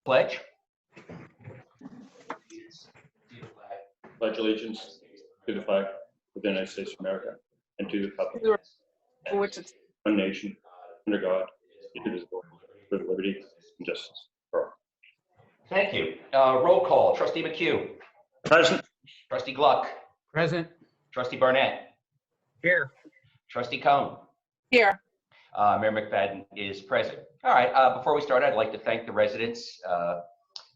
Pledge. Pledge allegiance to the flag of the United States of America and to the republic For which it's one nation under God, indivisible, with liberty and justice for all. Thank you. Roll call. Trustee McHugh. Present. Trustee Gluck. Present. Trustee Barnett. Here. Trustee Cohn. here. Mayor McFadden is present. All right. Before we start, I'd like to thank the residents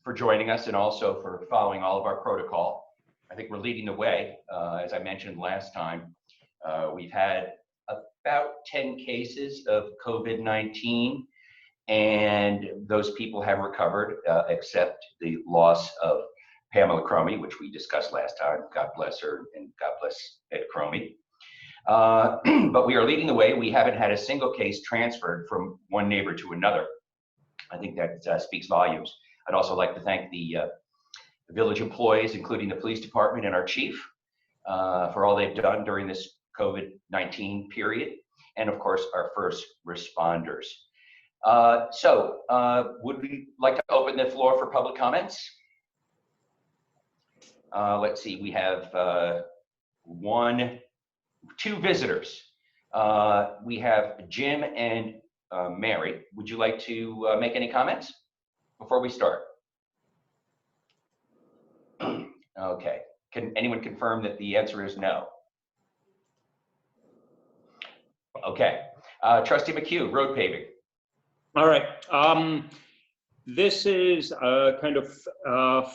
for joining us and also for following all of our protocol. I think we're leading the way. As I mentioned last time, we've had about 10 cases of COVID-19, and those people have recovered, except the loss of Pamela Cromie, which we discussed last time. God bless her and God bless Ed Cromie. But we are leading the way. We haven't had a single case transferred from one neighbor to another. I think that speaks volumes. I'd also like to thank the village employees, including the police department and our chief, for all they've done during this COVID-19 period, and of course, our first responders. Would we like to open the floor for public comments? Let's see, we have two visitors. We have Jim and Mary. Would you like to make any comments before we start? Okay. Can anyone confirm that the answer is no? Okay. Trustee McHugh, road paving. All right. This is kind of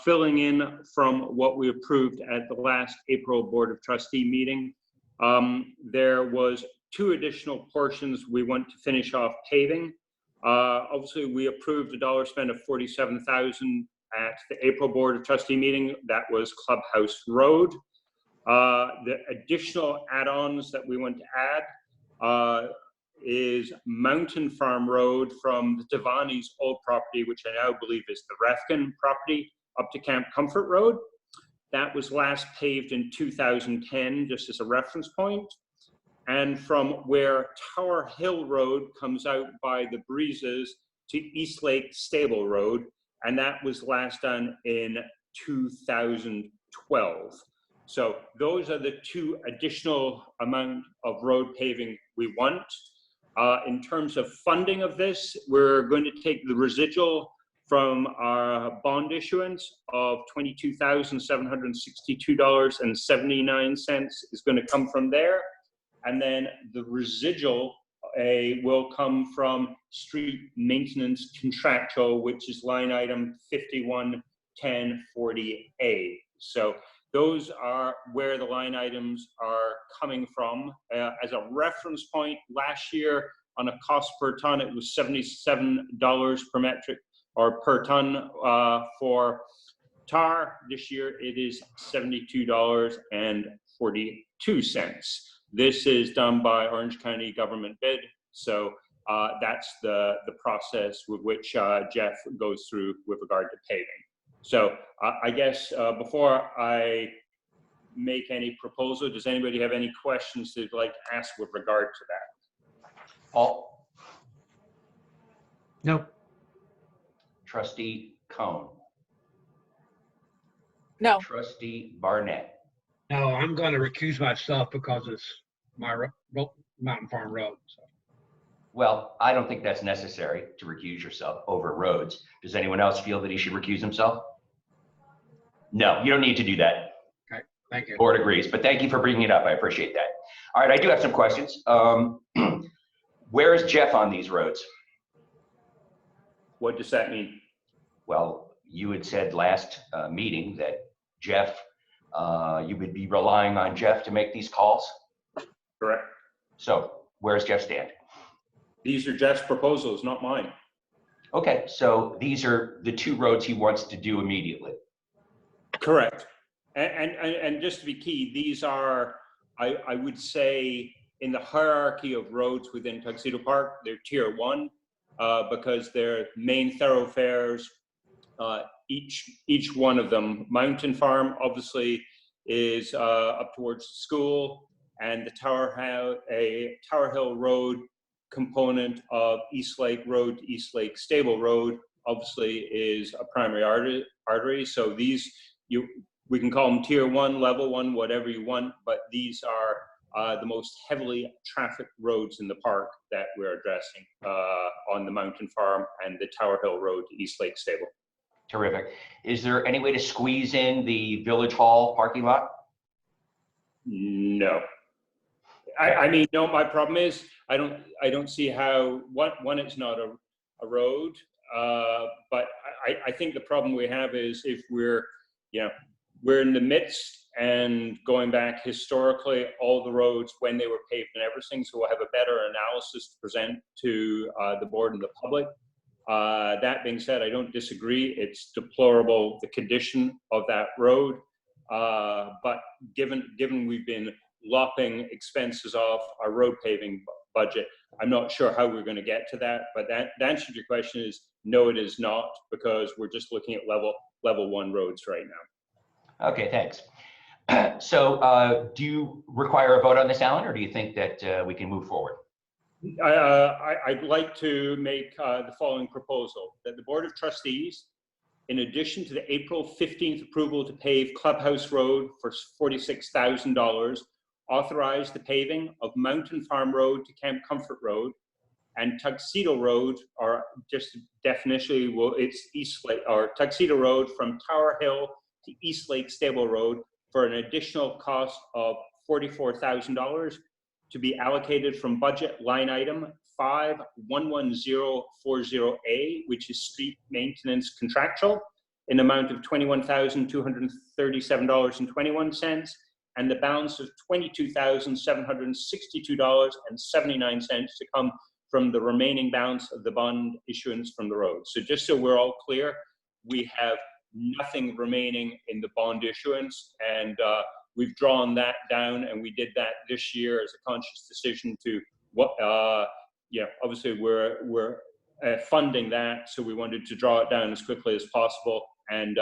filling in from what we approved at the last April Board of Trustee meeting. There was 2 additional portions we want to finish off paving. Obviously, we approved a dollar spend of $47,000 at the April Board of Trustee meeting. That was Clubhouse Road. The additional add-ons that we want to add is Mountain Farm Road from the Devani's old property, which I now believe is the Refkin property, up to Camp Comfort Road. That was last paved in 2010, just as a reference point. And from where Tower Hill Road comes out by the Breezes to East Lake Stable Road, and that was last done in 2012. So those are the 2 additional amount of road paving we want. In terms of funding of this, we're going to take the residual from our bond issuance of $22,762.79 is going to come from there. And then the residual will come from street maintenance contractual, which is line item 511040A. So those are where the line items are coming from. As a reference point, last year on a cost per ton, it was $77 per metric or per ton for tar. This year it is $72.42. This is done by Orange County government bid. So that's the process with which Jeff goes through with regard to paving. So I guess before I make any proposal, does anybody have any questions they'd like to ask with regard to that? Paul? No. Trustee Cohn? No. Trustee Barnett? No, I'm going to recuse myself because it's my Mountain Farm Road. So. Well, I don't think that's necessary to recuse yourself over roads. Does anyone else feel that he should recuse himself? No, you don't need to do that. Okay, thank you. Board agrees, but thank you for bringing it up. I appreciate that. All right, I do have some questions. Where is Jeff on these roads? What does that mean? Well, you had said last meeting that Jeff, you would be relying on Jeff to make these calls. Correct. So where's Jeff stand? These are Jeff's proposals, not mine. Okay, so these are the 2 roads he wants to do immediately. Correct. And just to be key, these are, I would say, in the hierarchy of roads within Tuxedo Park, they're tier 1 because they're main thoroughfares. Each one of them. Mountain Farm obviously is up towards the school, and the Tower Hill Road component of East Lake Road to East Lake Stable Road obviously is a primary artery. So these, we can call them tier 1, level 1, whatever you want, but these are the most heavily trafficked roads in the park that we're addressing on the Mountain Farm and the Tower Hill Road to East Lake Stable. Terrific. Is there any way to squeeze in the Village Hall parking lot? No. I mean, no, my problem is I don't see how, one, it's not a road, but I think the problem we have is if we're in the midst and going back historically, all the roads when they were paved and everything, so we'll have a better analysis to present to the board and the public. That being said, I don't disagree. It's deplorable, the condition of that road. But given we've been lopping expenses off our road paving budget, I'm not sure how we're going to get to that. But the answer to your question is no, it is not, because we're just looking at level 1 roads right now. Okay, thanks. So do you require a vote on this, Alan, or do you think that we can move forward? I'd like to make the following proposal, that the Board of Trustees, in addition to the April 15th approval to pave Clubhouse Road for $46,000, authorize the paving of Mountain Farm Road to Camp Comfort Road and Tuxedo Road, or just definitionally, well, it's East Lake, or Tuxedo Road from Tower Hill to East Lake Stable Road for an additional cost of $44,000 to be allocated from budget line item 511040A, which is street maintenance contractual, in amount of $21,237.21, and the balance of $22,762.79 to come from the remaining balance of the bond issuance from the road. So just so we're all clear, we have nothing remaining in the bond issuance, and we've drawn that down, and we did that this year as a conscious decision to obviously we're funding that, so we wanted to draw it down as quickly as possible and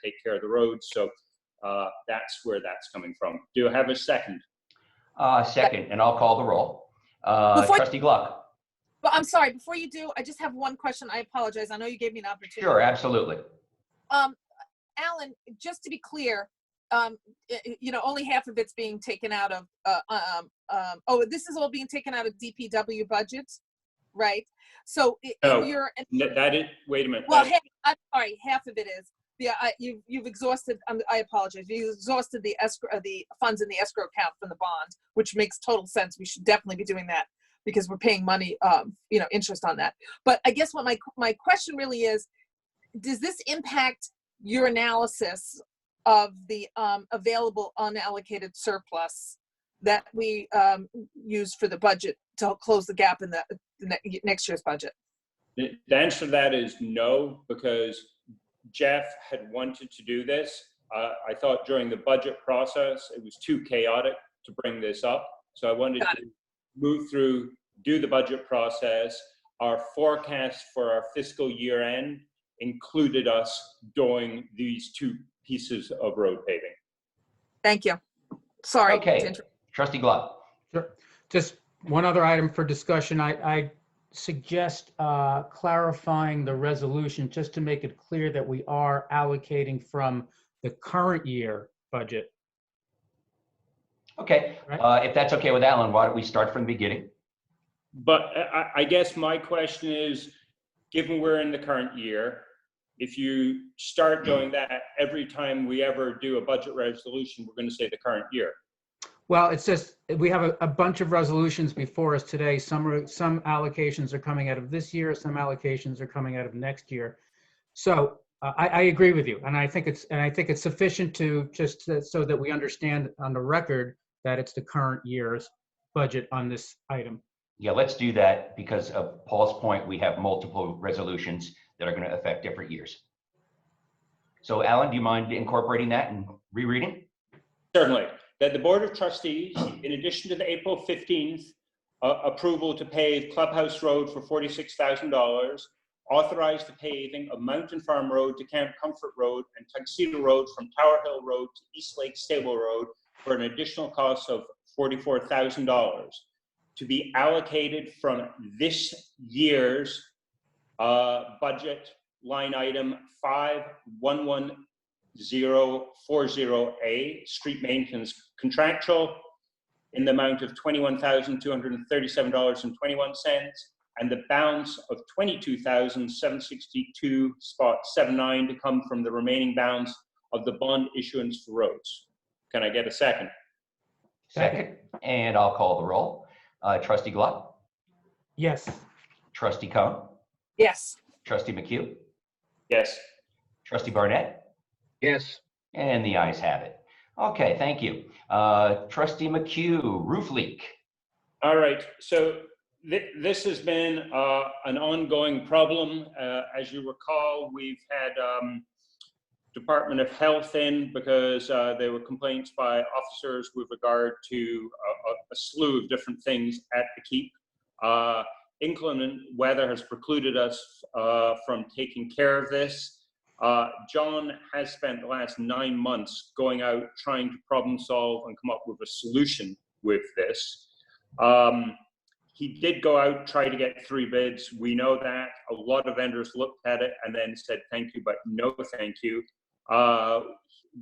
take care of the roads. So that's where that's coming from. Do I have a second? Second, and I'll call the roll. Trustee Gluck. Well, I'm sorry, before you do, I just have one question. I apologize. I know you gave me an opportunity. Sure, absolutely. Alan, just to be clear, only half of it's being taken out of, this is all being taken out of DPW budgets, right? So No, that is, wait a minute. Well, hey, I'm sorry, half of it is. Yeah, you've exhausted, I apologize, you exhausted the funds in the escrow account from the bond, which makes total sense. We should definitely be doing that because we're paying money, interest on that. But I guess what my question really is, does this impact your analysis of the available unallocated surplus that we use for the budget to close the gap in the next year's budget? The answer to that is no, because Jeff had wanted to do this. I thought during the budget process, it was too chaotic to bring this up. So I wanted to move through, do the budget process. Our forecast for our fiscal year end included us doing these two pieces of road paving. Thank you. Sorry. Okay, Trustee Gluck. Sure. Just one other item for discussion. I suggest clarifying the resolution just to make it clear that we are allocating from the current year budget. Okay, Right. If that's okay with Alan, why don't we start from the beginning? But I guess my question is, given we're in the current year, if you start doing that every time we ever do a budget resolution, we're going to say the current year. Well, it's just, we have a bunch of resolutions before us today. Some allocations are coming out of this year, some allocations are coming out of next year. So I agree with you, and I think it's sufficient to just so that we understand on the record that it's the current year's budget on this item. Yeah, let's do that because of Paul's point, we have multiple resolutions that are going to affect different years. So Alan, do you mind incorporating that and rereading? Certainly. That the Board of Trustees, in addition to the April 15th approval to pave Clubhouse Road for $46,000, authorize the paving of Mountain Farm Road to Camp Comfort Road and Tuxedo Road from Tower Hill Road to East Lake Stable Road for an additional cost of $44,000 to be allocated from this year's budget line item 511040A, street maintenance contractual, in the amount of $21,237.21, and the balance of $22,762.79 to come from the remaining balance of the bond issuance for roads. Can I get a second? Second, and I'll call the roll. Trustee Gluck, Yes. Trustee Cohn, Yes. Trustee McHugh, Yes. Trustee Barnett, Yes. and the ayes have it. Okay, thank you. Trustee McHugh, roof leak. All right, so this has been an ongoing problem. As you recall, we've had Department of Health in because there were complaints by officers with regard to a slew of different things at the keep. Inclement weather has precluded us from taking care of this. John has spent the last 9 months going out trying to problem solve and come up with a solution with this. He did go out, try to get 3 bids. We know that. A lot of vendors looked at it and then said thank you, but no thank you.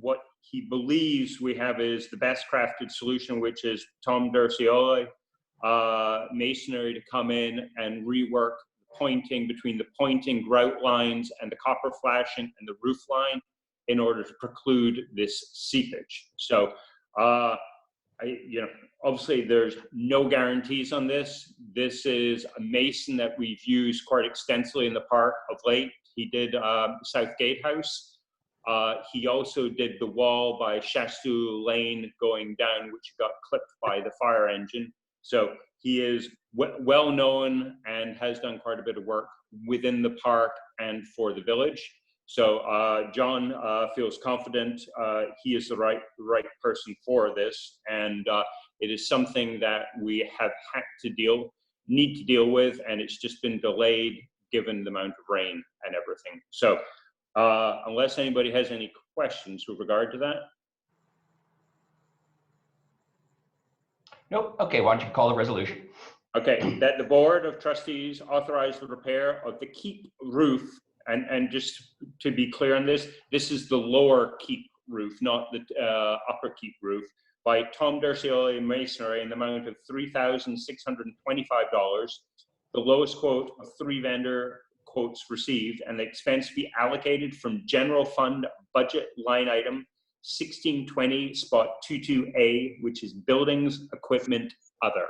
What he believes we have is the best crafted solution, which is Tom Durcioli Masonry to come in and rework pointing between the pointing grout lines and the copper flashing and the roof line in order to preclude this seepage. So, obviously there's no guarantees on this. This is a mason that we've used quite extensively in the park of late. He did South Gatehouse. He also did the wall by Chastu Lane going down, which got clipped by the fire engine. So he is well known and has done quite a bit of work within the park and for the village. So John feels confident he is the right person for this, and it is something that we have had to need to deal with, and it's just been delayed given the amount of rain and everything. So unless anybody has any questions with regard to that. Nope. Okay, why don't you call the resolution? Okay, that the Board of Trustees authorize the repair of the keep roof, and just to be clear on this, this is the lower keep roof, not the upper keep roof, by Tom Durcioli Masonry in the amount of $3,625. The lowest quote of 3 vendor quotes received, and the expense be allocated from general fund budget line item 1620 spot 22A, which is buildings, equipment, other.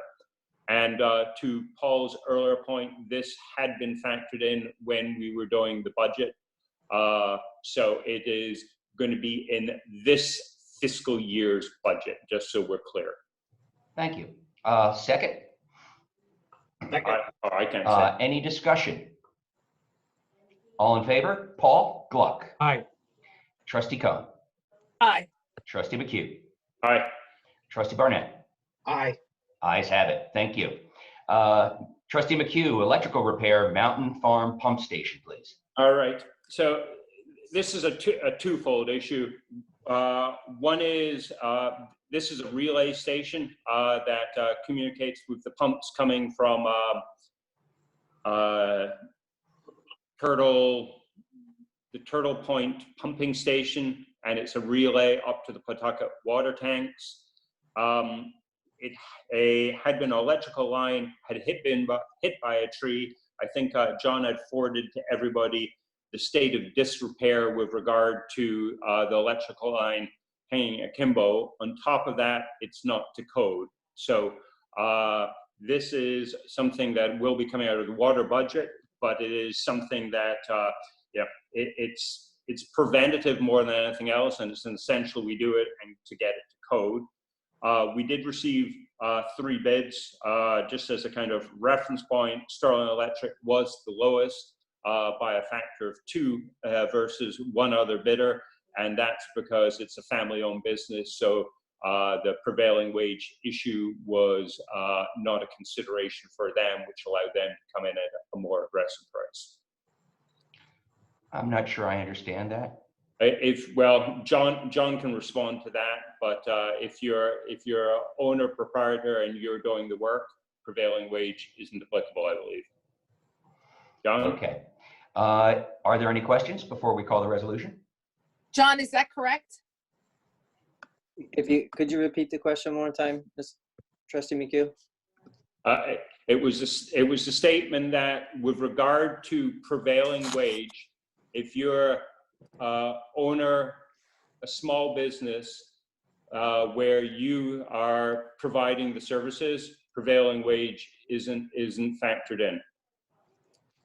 And to Paul's earlier point, this had been factored in when we were doing the budget. So it is going to be in this fiscal year's budget, just so we're clear. Thank you. Second, I can't say. any discussion? All in favor? Paul Gluck, Aye. Trustee Cohn, Aye. Trustee McHugh, All right. Trustee Barnett. Aye. Ayes have it. Thank you. Trustee McHugh, electrical repair, Mountain Farm Pump Station, please. All right. So this is a twofold issue. One is this is a relay station that communicates with the pumps coming from the Turtle Point pumping station, and it's a relay up to the Pawtucket water tanks. It had been an electrical line, had hit by a tree. I think John had forwarded to everybody the state of disrepair with regard to the electrical line hanging akimbo. On top of that, it's not to code. So this is something that will be coming out of the water budget, but it is something that it's preventative more than anything else, and it's essential we do it and to get it to code. We did receive 3 bids, just as a kind of reference point. Sterling Electric was the lowest by a factor of 2 versus one other bidder, and that's because it's a family-owned business, so the prevailing wage issue was not a consideration for them, which allowed them to come in at a more aggressive price. I'm not sure I understand that. John can respond to that, but if you're an owner proprietor and you're doing the work, prevailing wage isn't applicable, I believe. John? Okay. Are there any questions before we call the resolution? John, is that correct? Could you repeat the question one more time, Trustee McHugh? It was a statement that with regard to prevailing wage, if you're owner, a small business where you are providing the services, prevailing wage isn't factored in.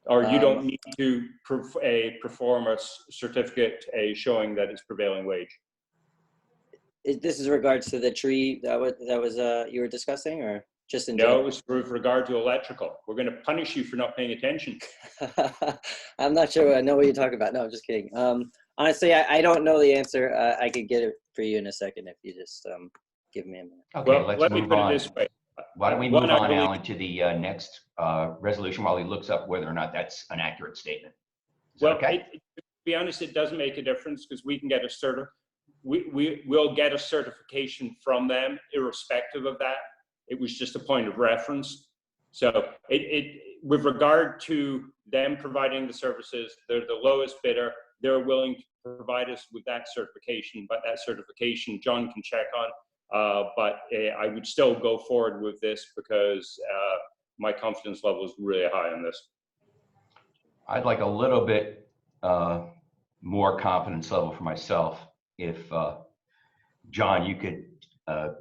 Or you don't need to perform a certificate showing that it's prevailing wage. This is regards to the tree that was you were discussing, or just in No, general? it was with regard to electrical. We're going to punish you for not paying attention. I'm not sure I know what you're talking about. No, I'm just kidding. Honestly, I don't know the answer. I could get it for you in a second if you just give me a minute. Okay, Well, let's let me move put on. it this way. Why don't we One, move I on, believe- Alan, to the next resolution while he looks up whether or not that's an accurate statement? Is that Well, okay? to be honest, it doesn't make a difference because we can get a we'll get a certification from them irrespective of that. It was just a point of reference. So with regard to them providing the services, they're the lowest bidder. They're willing to provide us with that certification, but that certification John can check on. But I would still go forward with this because my confidence level is really high on this. I'd like a little bit more confidence level for myself. If John, you could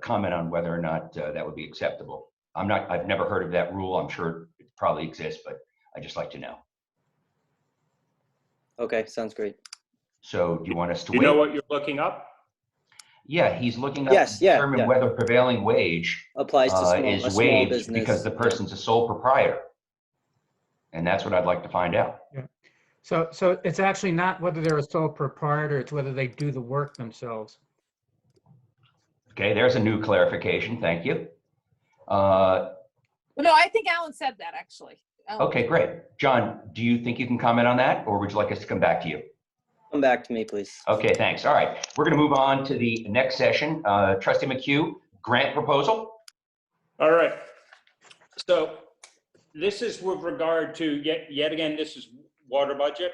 comment on whether or not that would be acceptable. I've never heard of that rule. I'm sure it probably exists, but I'd just like to know. Okay, sounds great. So do you want us to You wait? know what you're looking up? Yeah, he's looking up Yes, to yeah, determine yeah. whether prevailing wage Applies to a is small waived business. because the Yeah. person's a sole proprietor. And that's what I'd like to find out. So it's actually not whether they're a sole proprietor, it's whether they do the work themselves. Okay, there's a new clarification. Thank you. No, I think Alan said that actually. Alan. Okay, great. John, do you think you can comment on that, or would you like us to come back to you? Come back to me, please. Okay, thanks. All right, we're going to move on to the next session. Trustee McHugh, grant proposal. All right. So this is with regard to, yet again, this is water budget.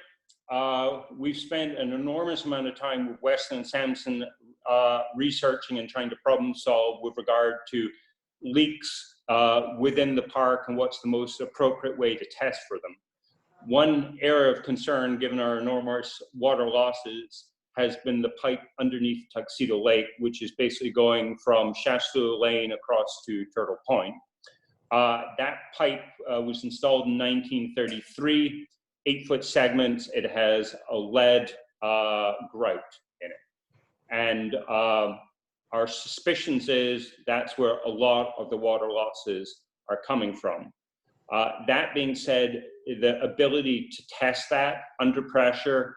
We've spent an enormous amount of time with Weston and Sampson researching and trying to problem solve with regard to leaks within the park and what's the most appropriate way to test for them. One area of concern, given our enormous water losses, has been the pipe underneath Tuxedo Lake, which is basically going from Shasta Lane across to Turtle Point. That pipe was installed in 1933, 8-foot segments. It has a lead grout in it. And our suspicions is that's where a lot of the water losses are coming from. That being said, the ability to test that under pressure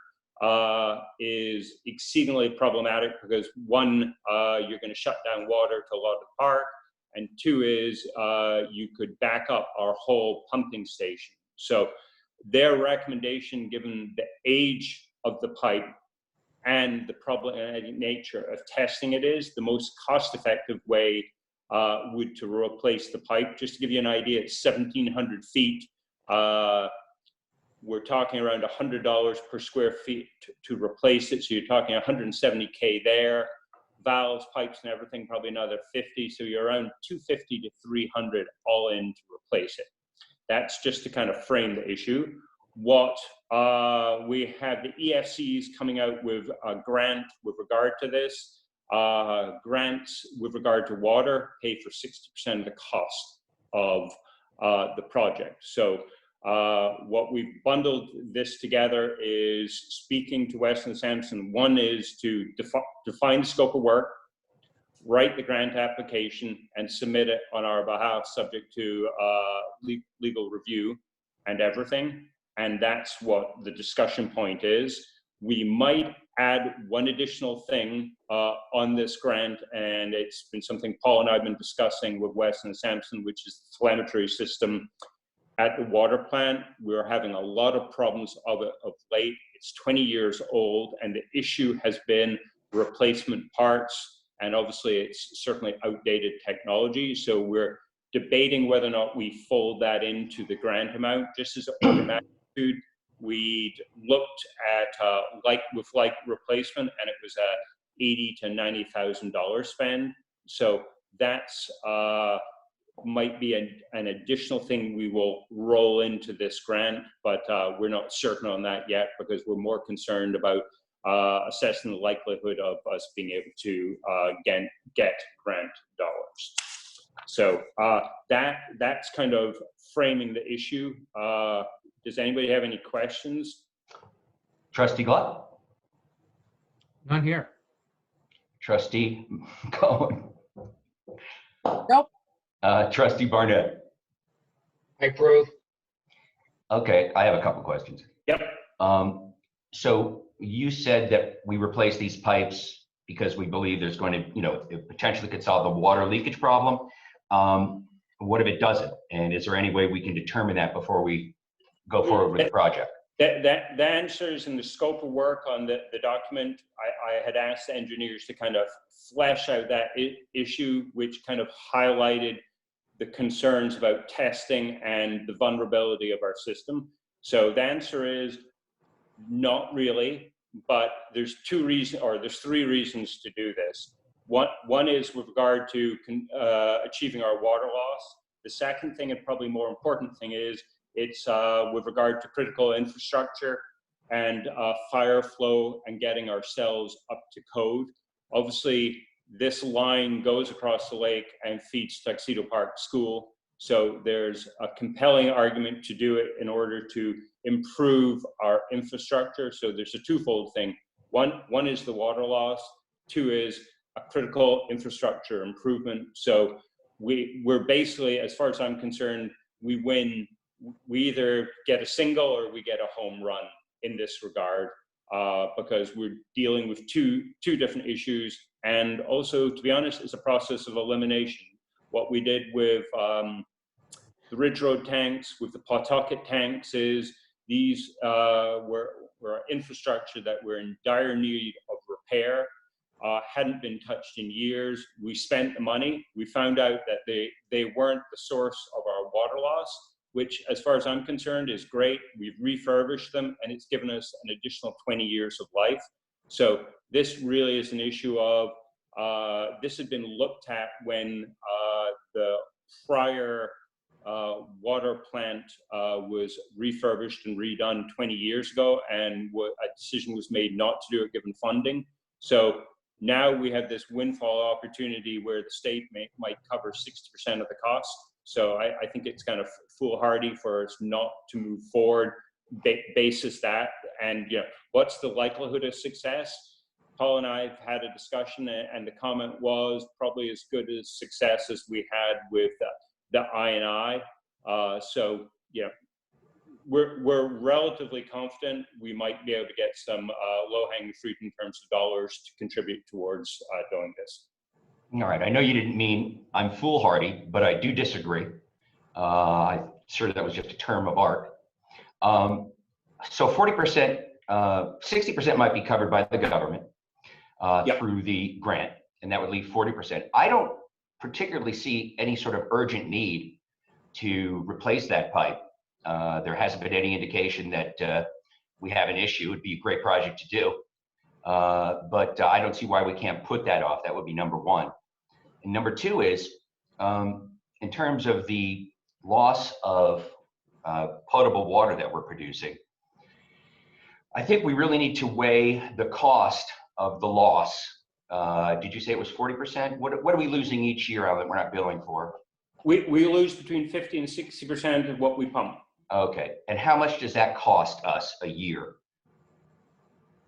is exceedingly problematic because one, you're going to shut down water to a lot of the park, and two is you could back up our whole pumping station. So their recommendation, given the age of the pipe and the problematic nature of testing it, is the most cost-effective way would to replace the pipe. Just to give you an idea, it's 1,700 feet. We're talking around $100 per square feet to replace it. So you're talking 170K there. Valves, pipes, and everything, probably another 50. So you're around 250 to 300 all in to replace it. That's just to kind of frame the issue. What we have the EFCs coming out with a grant with regard to this. Grants with regard to water pay for 60% of the cost of the project. So what we've bundled this together is speaking to Weston Sampson. One is to define the scope of work, write the grant application, and submit it on our behalf, subject to legal review and everything. And that's what the discussion point is. We might add one additional thing on this grant, and it's been something Paul and I have been discussing with Weston Sampson, which is the telemetry system at the water plant. We're having a lot of problems of it of late. It's 20 years old, and the issue has been replacement parts, and obviously it's certainly outdated technology. So we're debating whether or not we fold that into the grant amount, just as an order of magnitude. we looked at like replacement, and it was a $80,000 to $90,000 spend. So that's might be an additional thing we will roll into this grant, but we're not certain on that yet because we're more concerned about assessing the likelihood of us being able to get grant dollars. So that's kind of framing the issue. Does anybody have any questions? Trustee Glut? None here. Trustee Cohen? Nope. Trustee Barnett? I approve. Okay, I have a couple questions. Yep. So you said that we replace these pipes because we believe there's going to, it potentially could solve the water leakage problem. What if it doesn't? And is there any way we can determine that before we go forward with the project? The answer is in the scope of work on the document. I had asked the engineers to kind of flesh out that issue, which kind of highlighted the concerns about testing and the vulnerability of our system. So the answer is not really, but there's three reasons to do this. One is with regard to achieving our water loss. The second thing, and probably more important thing, is it's with regard to critical infrastructure and fire flow and getting ourselves up to code. Obviously, this line goes across the lake and feeds Tuxedo Park School. So there's a compelling argument to do it in order to improve our infrastructure. So there's a twofold thing. One is the water loss. Two is a critical infrastructure improvement. So we're basically, as far as I'm concerned, we win. We either get a single or we get a home run in this regard because we're dealing with two different issues. And also, to be honest, it's a process of elimination. What we did with the Ridge Road tanks, with the Pawtucket tanks, is these were infrastructure that were in dire need of repair, hadn't been touched in years. We spent the money. We found out that they weren't the source of our water loss, which, as far as I'm concerned, is great. We've refurbished them, and it's given us an additional 20 years of life. So this really is an issue of, this had been looked at when the prior water plant was refurbished and redone 20 years ago, and a decision was made not to do it given funding. So now we have this windfall opportunity where the state might cover 60% of the cost. So I think it's kind of foolhardy for us not to move forward basis that. And what's the likelihood of success? Paul and I have had a discussion, and the comment was probably as good as success as we had with the I&I. So we're relatively confident we might be able to get some low-hanging fruit in terms of dollars to contribute towards doing this. All right, I know you didn't mean I'm foolhardy, but I do disagree. I'm sure that was just a term of art. So 40%, 60% might be covered by the government through the grant, and that would leave 40%. I don't particularly see any sort of urgent need to replace that pipe. There hasn't been any indication that we have an issue. It would be a great project to do. But I don't see why we can't put that off. That would be number one. And number two is, in terms of the loss of potable water that we're producing, I think we really need to weigh the cost of the loss. Did you say it was 40%? What are we losing each year that we're not billing for? We lose between 50 and 60% of what we pump. Okay, and how much does that cost us a year?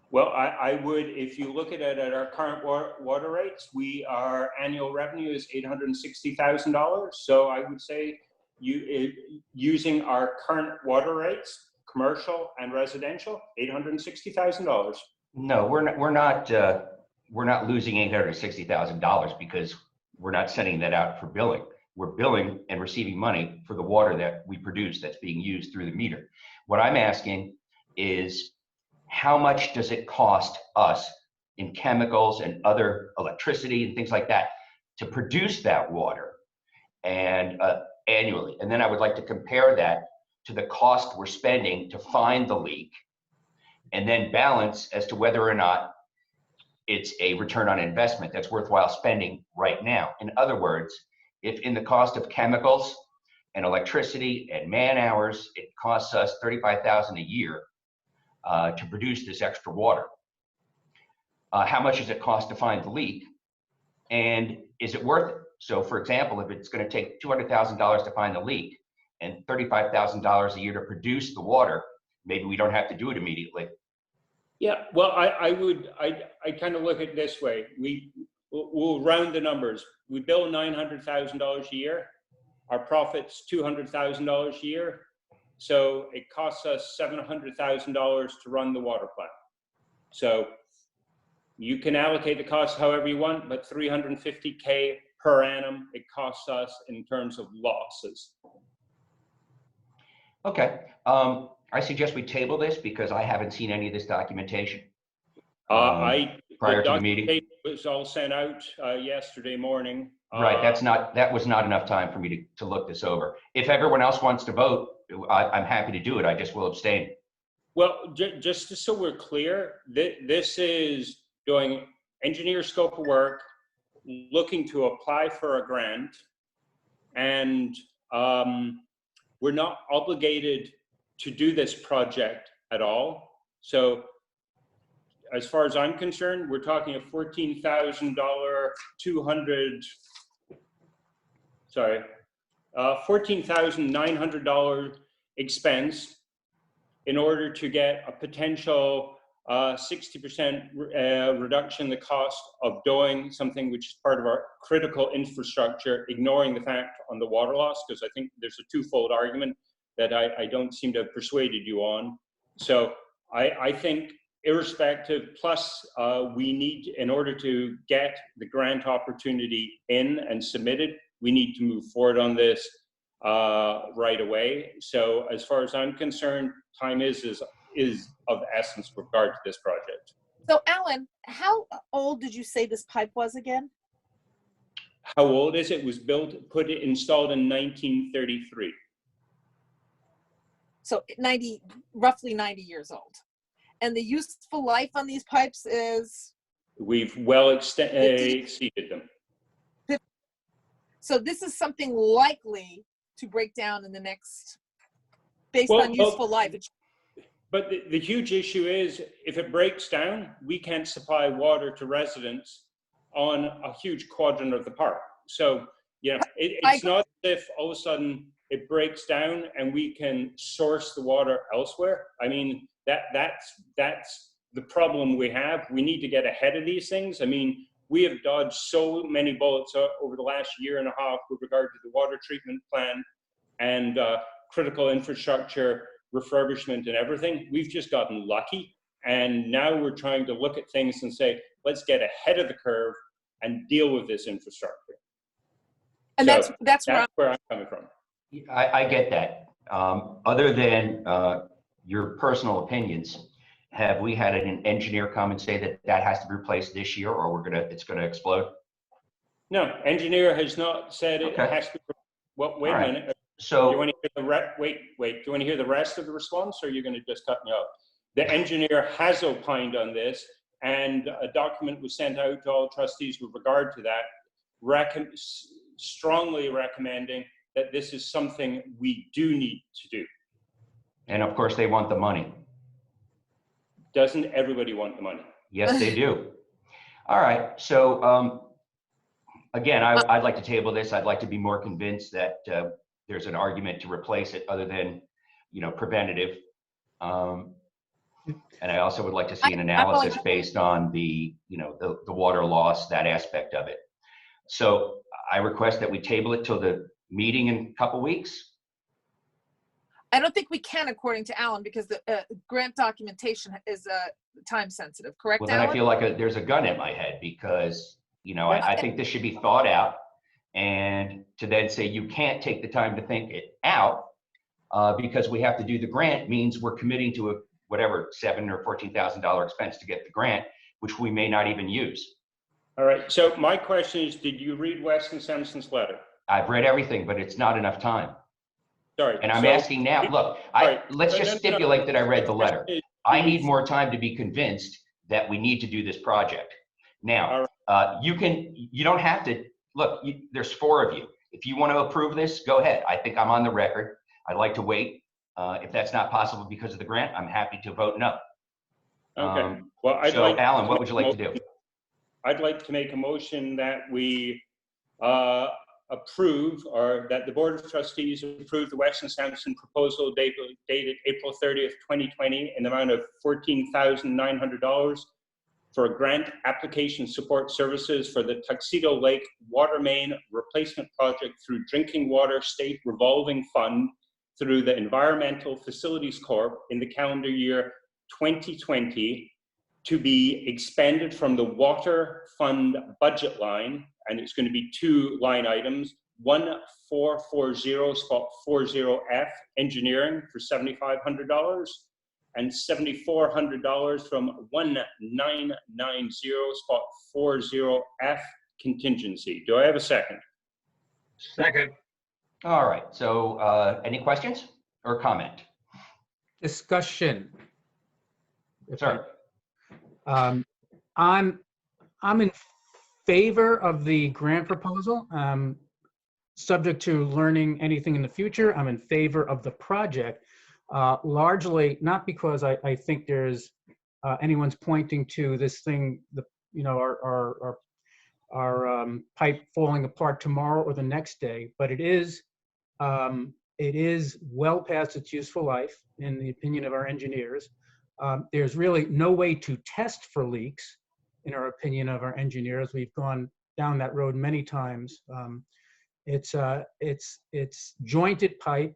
Well, I would, if you look at it at our current water rates, our annual revenue is $860,000. So I would say using our current water rates, commercial and residential, $860,000. No, we're not losing $860,000 because we're not sending that out for billing. We're billing and receiving money for the water that we produce that's being used through the meter. What I'm asking is, how much does it cost us in chemicals and other electricity and things like that to produce that water and annually? And then I would like to compare that to the cost we're spending to find the leak, and then balance as to whether or not it's a return on investment that's worthwhile spending right now. In other words, if in the cost of chemicals and electricity and man hours, it costs us $35,000 a year to produce this extra water, how much does it cost to find the leak? And is it worth it? So for example, if it's going to take $200,000 to find the leak and $35,000 a year to produce the water, maybe we don't have to do it immediately. Yeah, well, I kind of look at it this way. We'll round the numbers. We bill $900,000 a year. Our profit's $200,000 a year. So it costs us $700,000 to run the water plant. So you can allocate the cost however you want, but $350K per annum it costs us in terms of losses. Okay. I suggest we table this because I haven't seen any of this documentation. Prior Prior to the meeting. It was all sent out yesterday morning. Right, that was not enough time for me to look this over. If everyone else wants to vote, I'm happy to do it. I just will abstain. Well, just so we're clear, this is doing engineer scope of work, looking to apply for a grant, and we're not obligated to do this project at all. So as far as I'm concerned, we're talking a $14,900 expense in order to get a potential 60% reduction in the cost of doing something which is part of our critical infrastructure, ignoring the fact on the water loss, because I think there's a twofold argument that I don't seem to have persuaded you on. So I think irrespective, plus we need, in order to get the grant opportunity in and submitted, we need to move forward on this right away. So as far as I'm concerned, time is of the essence with regard to this project. So Alan, how old did you say this pipe was again? How old is it? It was installed in 1933. So roughly 90 years old. And the useful life on these pipes is? We've well exceeded them. So this is something likely to break down in the next, based on useful life. But the huge issue is, if it breaks down, we can't supply water to residents on a huge quadrant of the park. So, yeah, it's not as if all of a sudden it breaks down and we can source the water elsewhere. I mean, that's the problem we have. We need to get ahead of these things. I mean, we have dodged so many bullets over the last year and a half with regard to the water treatment plant and critical infrastructure refurbishment and everything. We've just gotten lucky. And now we're trying to look at things and say, let's get ahead of the curve and deal with this infrastructure. And so that's where I'm coming from. I get that. Other than your personal opinions, have we had an engineer come and say that has to be replaced this year, or it's gonna explode? No, engineer has not said it has to be. Well, wait a minute. So do you want to hear wait. Do you want to hear the rest of the response, or are you going to just cut me off? The engineer has opined on this, and a document was sent out to all trustees with regard to that, strongly recommending that this is something we do need to do. And of course, they want the money. Doesn't everybody want the money? Yes, they do. All right. So again, I'd like to table this. I'd like to be more convinced that there's an argument to replace it other than, preventative. And I also would like to see an analysis based on the water loss, that aspect of it. So I request that we table it till the meeting in a couple weeks. I don't think we can, according to Alan, because the grant documentation is time sensitive, correct, Well, then Alan? I feel like there's a gun in my head because, I think this should be thought out, and to then say you can't take the time to think it out because we have to do the grant means we're committing to a whatever $7,000 or $14,000 expense to get the grant, which we may not even use. All right. So my question is, did you read Weston Sampson's letter? I've read everything, but it's not enough time. sorry. And I'm So- asking now, look, All right. let's No, just no, no, stipulate that I read the letter. Question is, I need more time to be convinced that we need to do this project. Now, you don't have to, look, there's 4 of you. If you want to approve this, go ahead. I think I'm on the record. I'd like to wait. If that's not possible because of the grant, I'm happy to vote no. Okay, well, I'd So like. Alan, what would you like to do? I'd like to make a motion that we approve, or that the Board of Trustees approve the Weston Sampson proposal dated April 30th, 2020, in the amount of $14,900 for a grant application support services for the Tuxedo Lake Water Main Replacement Project through Drinking Water State Revolving Fund through the Environmental Facilities Corp in the calendar year 2020, to be expended from the water fund budget line, and it's going to be 2 line items, 1440.40F engineering for $7,500 and $7,400 from 1990.40F contingency. Do I have a second? Second. All right, so any questions or comment? Discussion. Sir? I'm in favor of the grant proposal. Subject to learning anything in the future, I'm in favor of the project. Largely not because I think there's anyone's pointing to this thing, our pipe falling apart tomorrow or the next day, but it is well past its useful life, in the opinion of our engineers. There's really no way to test for leaks, in our opinion of our engineers. We've gone down that road many times. It's jointed pipe,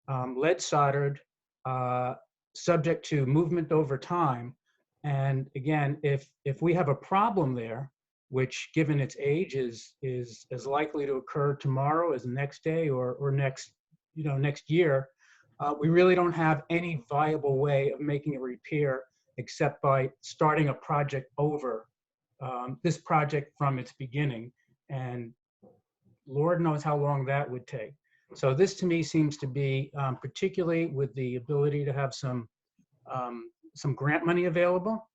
lead soldered, subject to movement over time. And again, if we have a problem there, which given its age is as likely to occur tomorrow as the next day or next year, we really don't have any viable way of making a repair except by starting a project over, this project from its beginning. And Lord knows how long that would take. So this to me seems to be, particularly with the ability to have some grant money available,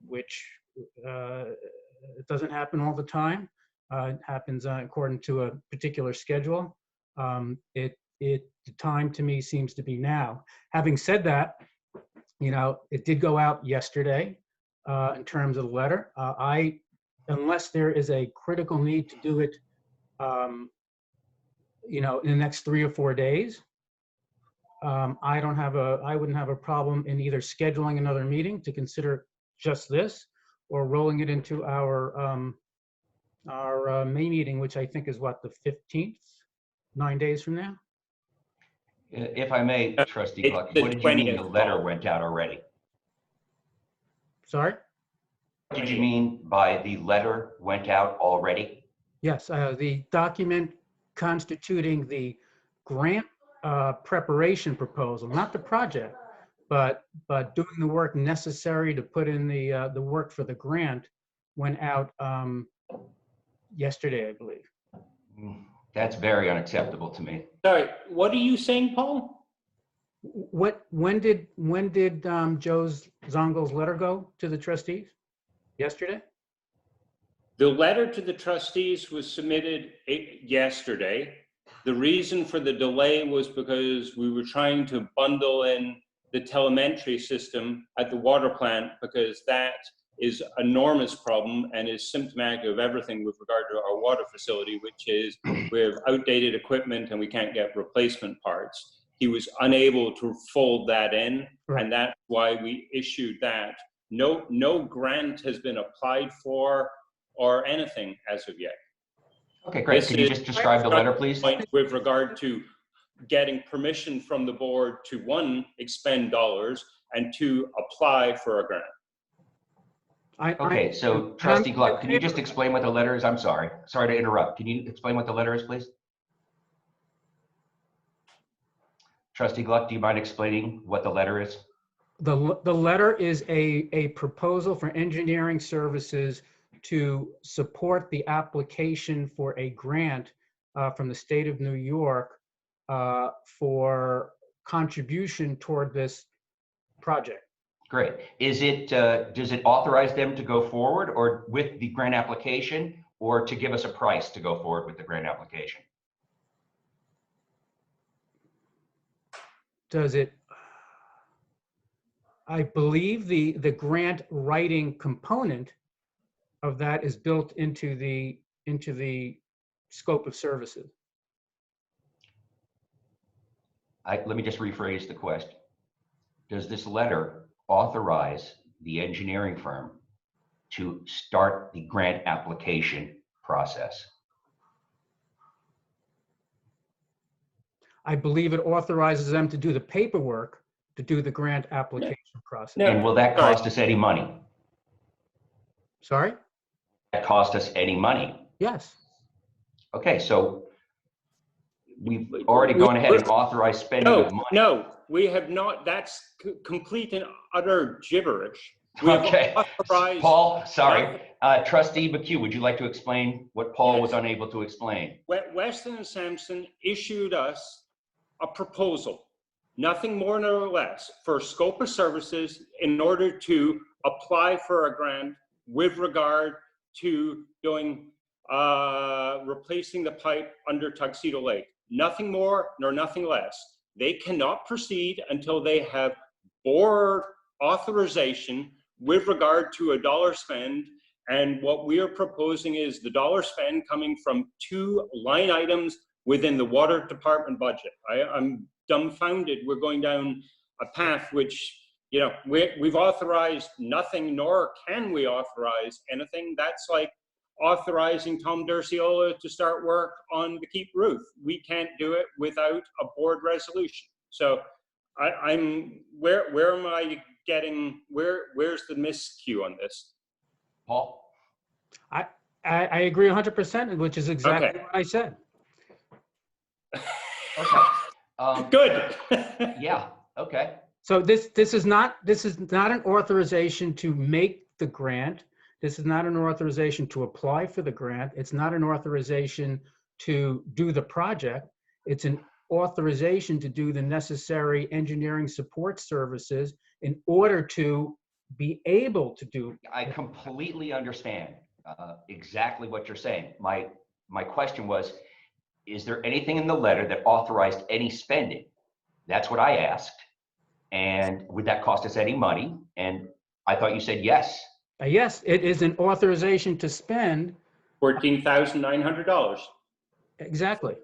which it doesn't happen all the time. It happens according to a particular schedule. The time to me seems to be now. Having said that, it did go out yesterday in terms of the letter. Unless there is a critical need to do it, in the next 3 or 4 days, I wouldn't have a problem in either scheduling another meeting to consider just this, or rolling it into our May meeting, which I think is what, the 15th, 9 days from now. If I may, Trustee It's Gluck, the what did you mean the 20th. letter went out already? Sorry? What did you mean by the letter went out already? Yes, the document constituting the grant preparation proposal, not the project, but doing the work necessary to put in the work for the grant went out yesterday, I believe. That's very unacceptable to me. Sorry, what are you saying, Paul? When did Joe Zongo's letter go to the trustees? Yesterday? The letter to the trustees was submitted yesterday. The reason for the delay was because we were trying to bundle in the telemetry system at the water plant, because that is an enormous problem and is symptomatic of everything with regard to our water facility, which is we have outdated equipment and we can't get replacement parts. He was unable to fold that in, Right. and that's why we issued that. No grant has been applied for or anything as of yet. Okay, great. This Can you is- just describe the letter, please? Point with regard to getting permission from the board to, 1, expend dollars, and 2, apply for a grant. Okay, so Trustee Gluck, can you just explain what the letter is? I'm sorry. Sorry to interrupt. Can you explain what the letter is, please? Trustee Gluck, do you mind explaining what the letter is? The letter is a proposal for engineering services to support the application for a grant from the state of New York for contribution toward this project. Great. Is it, does it authorize them to go forward or with the grant application, or to give us a price to go forward with the grant application? Does it? I believe the grant writing component of that is built into the scope of services. Let me just rephrase the question. Does this letter authorize the engineering firm to start the grant application process? I believe it authorizes them to do the paperwork to do the grant application process. No. And will that cost us any money? Sorry? That cost us any money? Yes. Okay, so we've already gone ahead and authorized spending of money. No, we have not. That's complete and utter gibberish. We have Okay, authorized- Paul, sorry. Trustee McHugh, would you like to explain what Paul was unable to explain? Weston and Sampson issued us a proposal, nothing more nor less, for scope of services in order to apply for a grant with regard to doing replacing the pipe under Tuxedo Lake. Nothing more nor nothing less. They cannot proceed until they have board authorization with regard to a dollar spend. And what we are proposing is the dollar spend coming from 2 line items within the water department budget. I'm dumbfounded. We're going down a path which, you know, we've authorized nothing, nor can we authorize anything. That's like authorizing Tom Durciola to start work on the Keep roof. We can't do it without a board resolution. So where am I getting, where's the miscue on this? Paul? I agree 100%, which is exactly Okay. what I said. Okay. Good. Yeah, okay. So this is not an authorization to make the grant. This is not an authorization to apply for the grant. It's not an authorization to do the project. It's an authorization to do the necessary engineering support services in order to be able to do. I completely understand exactly what you're saying. My question was, is there anything in the letter that authorized any spending? That's what I asked. And would that cost us any money? And I thought you said yes. Yes, it is an authorization to spend. $14,900. Exactly.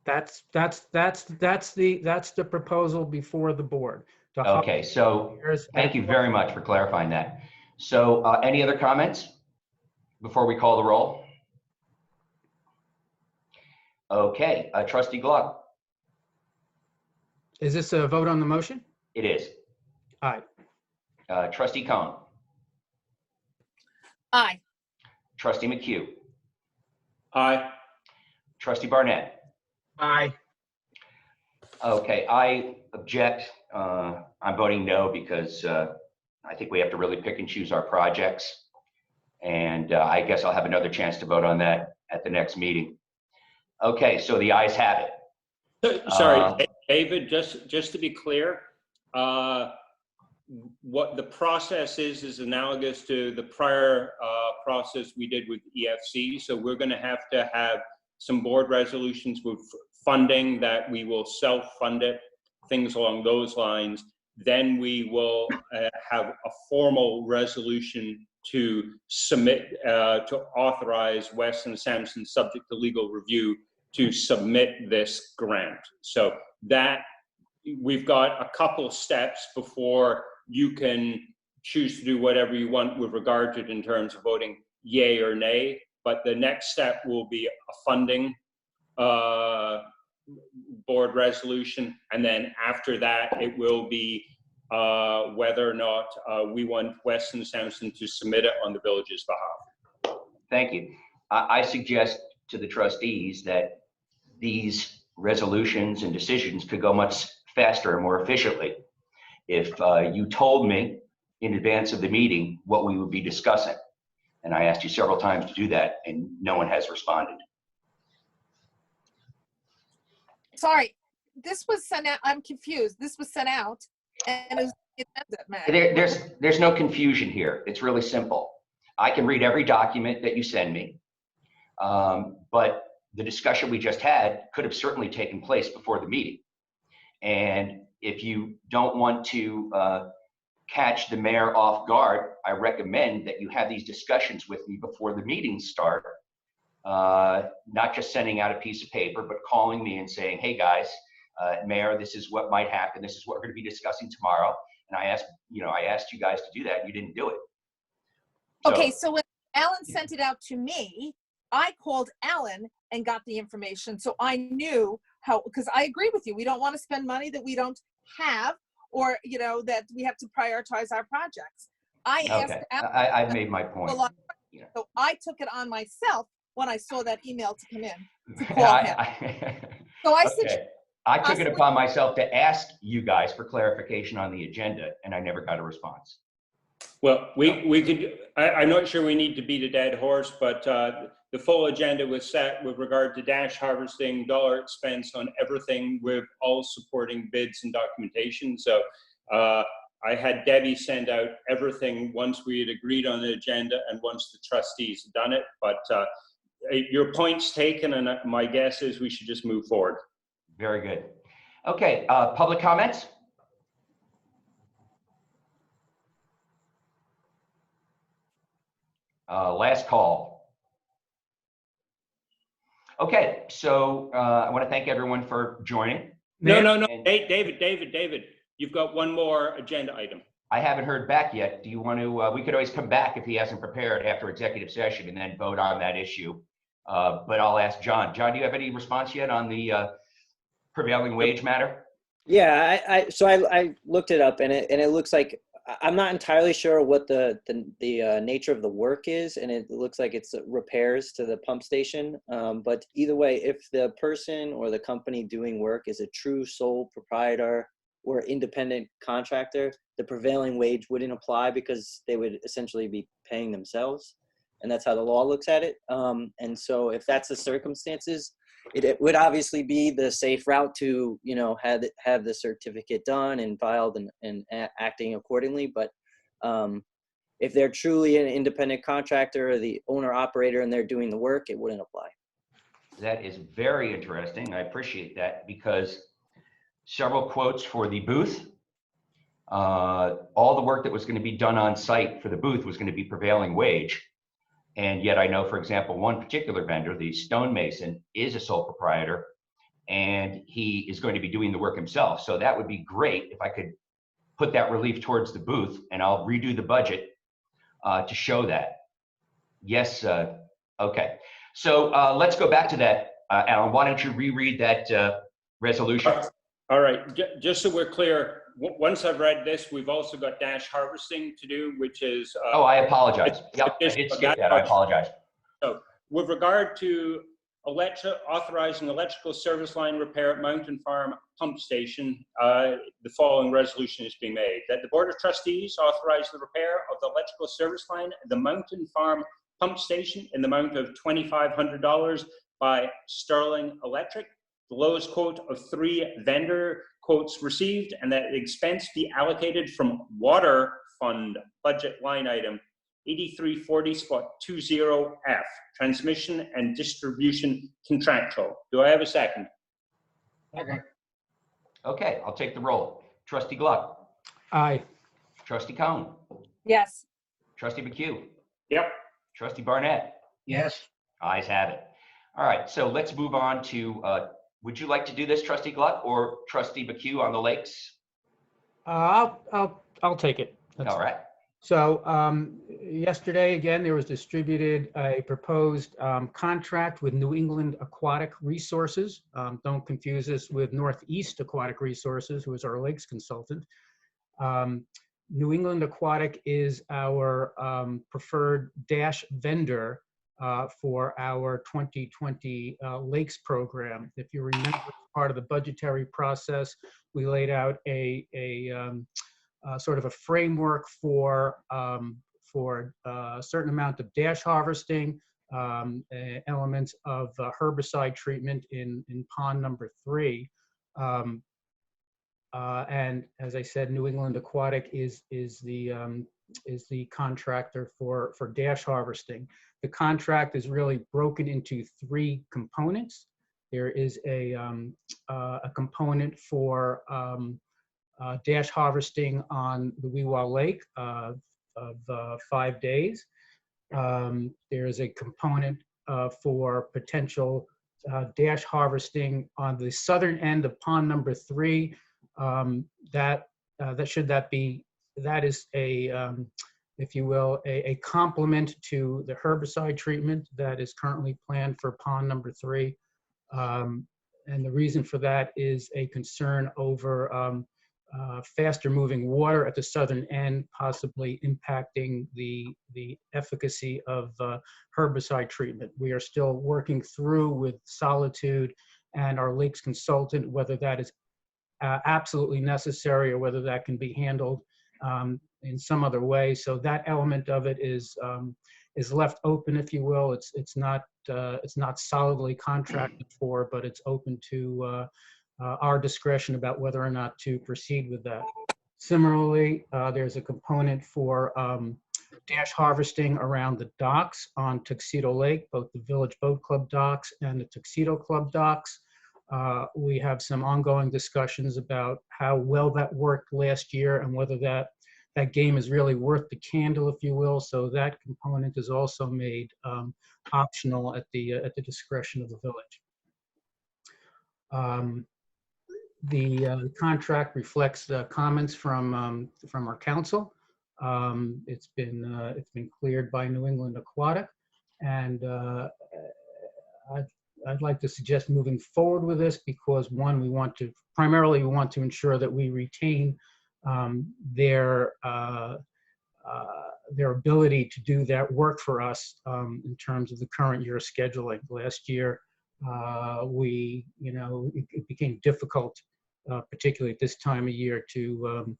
That's the proposal before the board. Okay, so thank you very much for clarifying that. So any other comments before we call the roll? Okay, Trustee Gluck. Is this a vote on the motion? It is. Aye. Trustee Cohn. Aye. Trustee McHugh. Aye. Trustee Barnett. Aye. Okay, I object. I'm voting no because I think we have to really pick and choose our projects. And I guess I'll have another chance to vote on that at the next meeting. Okay, so the ayes have it. Sorry, David, just to be clear, what the process is analogous to the prior process we did with EFC. So we're going to have some board resolutions with funding that we will self-fund it, things along those lines. Then we will have a formal resolution to submit, to authorize Weston Sampson, subject to legal review, to submit this grant. So that we've got a couple steps before you can choose to do whatever you want with regard to it in terms of voting yay or nay. But the next step will be a funding board resolution. And then after that, it will be whether or not we want Weston Sampson to submit it on the village's behalf. Thank you. I suggest to the trustees that these resolutions and decisions could go much faster and more efficiently if you told me in advance of the meeting what we would be discussing. And I asked you several times to do that, and no one has responded. sorry, this was sent out, I'm confused. This was sent out and it was the agenda, Meg. There's no confusion here. It's really simple. I can read every document that you send me, but the discussion we just had could have certainly taken place before the meeting. And if you don't want to catch the mayor off guard, I recommend that you have these discussions with me before the meetings start. Not just sending out a piece of paper, but calling me and saying, hey guys, Mayor, this is what might happen. This is what we're going to be discussing tomorrow. And I asked you guys to do that. And you didn't do it. Okay, so when Alan sent it out to me, I called Alan and got the information. So I knew how, because I agree with you. We don't want to spend money that we don't have, or, that we have to prioritize our projects. I asked Okay, Alan. I've made my point. So I took it on myself when I saw that email to come in to call him. So I said, Okay. I took it upon myself to ask you guys for clarification on the agenda, and I never got a response. Well, we could, I'm not sure we need to beat a dead horse, but the full agenda was set with regard to dash harvesting, dollar expense on everything with all supporting bids and documentation. So I had Debbie send out everything once we had agreed on the agenda and once the trustees had done it. But your point's taken, and my guess is we should just move forward. Very good. Okay, public comments? Last call. Okay, so I want to thank everyone for joining. No, And David, you've got one more agenda item. I haven't heard back yet. Do you want to, we could always come back if he hasn't prepared after executive session and then vote on that issue. But I'll ask John. John, do you have any response yet on the prevailing wage matter? Yeah, so I looked it up, and it looks like, I'm not entirely sure what the nature of the work is, and it looks like it's repairs to the pump station. But either way, if the person or the company doing work is a true sole proprietor or independent contractor, the prevailing wage wouldn't apply because they would essentially be paying themselves, and that's how the law looks at it. And so if that's the circumstances, it would obviously be the safe route to, have the certificate done and filed and acting accordingly. But if they're truly an independent contractor or the owner operator and they're doing the work, it wouldn't apply. That is very interesting. I appreciate that, because several quotes for the booth. All the work that was going to be done on site for the booth was going to be prevailing wage. And yet I know, for example, one particular vendor, the stonemason, is a sole proprietor, and he is going to be doing the work himself. So that would be great if I could put that relief towards the booth, and I'll redo the budget to show that. Yes, okay. So let's go back to that. Alan, why don't you reread that resolution? All right, just so we're clear, once I've read this, we've also got dash harvesting to do, which is... oh, I apologize. Yep, I did skip that. I apologize. So with regard to authorizing electrical service line repair at Mountain Farm Pump Station, the following resolution is being made. That the Board of Trustees authorize the repair of the electrical service line at the Mountain Farm Pump Station in the amount of $2,500 by Sterling Electric. The lowest quote of 3 vendor quotes received, and that the expense be allocated from water fund budget line item 8340.20F, transmission and distribution contractual. Do I have a second? Okay. Okay, I'll take the roll. Trustee Gluck. Aye. Trustee Cohn. Yes. Trustee McHugh. Yep. Trustee Barnett. Yes. Ayes have it. All right, so let's move on to, would you like to do this, Trustee Gluck, or Trustee McHugh on the lakes? I'll take it. All right. So yesterday, again, there was distributed a proposed contract with New England Aquatic Resources. Don't confuse this with Northeast Aquatic Resources, who is our lakes consultant. New England Aquatic is our preferred dash vendor for our 2020 lakes program. If you remember, as part of the budgetary process, we laid out a sort of a framework for a certain amount of dash harvesting, elements of herbicide treatment in pond number 3. And as I said, New England Aquatic is the contractor for dash harvesting. The contract is really broken into 3 components. There is a component for dash harvesting on the Weewa Lake of 5 days. There is a component for potential dash harvesting on the southern end of pond number 3. That is a, if you will, a complement to the herbicide treatment that is currently planned for pond number 3. And the reason for that is a concern over faster moving water at the southern end, possibly impacting the efficacy of herbicide treatment. We are still working through with Solitude and our lakes consultant whether that is absolutely necessary or whether that can be handled in some other way. So that element of it is left open, if you will. It's not solidly contracted for, but it's open to our discretion about whether or not to proceed with that. Similarly, there's a component for dash harvesting around the docks on Tuxedo Lake, both the Village Boat Club docks and the Tuxedo Club docks. We have some ongoing discussions about how well that worked last year and whether that game is really worth the candle, if you will. So that component is also made optional at the discretion of the village. The contract reflects the comments from our council. It's been cleared by New England Aquatic, and I'd like to suggest moving forward with this because, one, we want to ensure that we retain their ability to do that work for us in terms of the current year scheduling. Last year, it became difficult, particularly at this time of year, to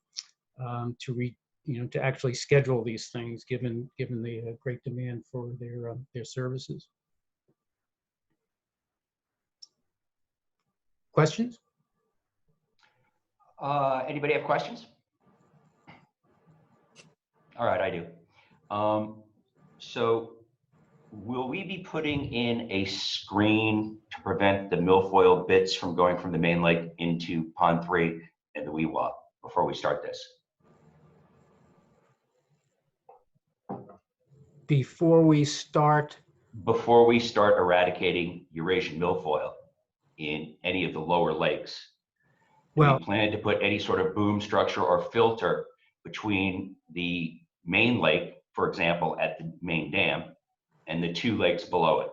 actually schedule these things, given the great demand for their services. Questions? Anybody have questions? All right, I do. So will we be putting in a screen to prevent the milfoil bits from going from the main lake into pond 3 and the Weewa before we start this? Before we start eradicating Eurasian milfoil in any of the lower lakes, well, we plan to put any sort of boom structure or filter between the main lake, for example, at the main dam, and the 2 lakes below it.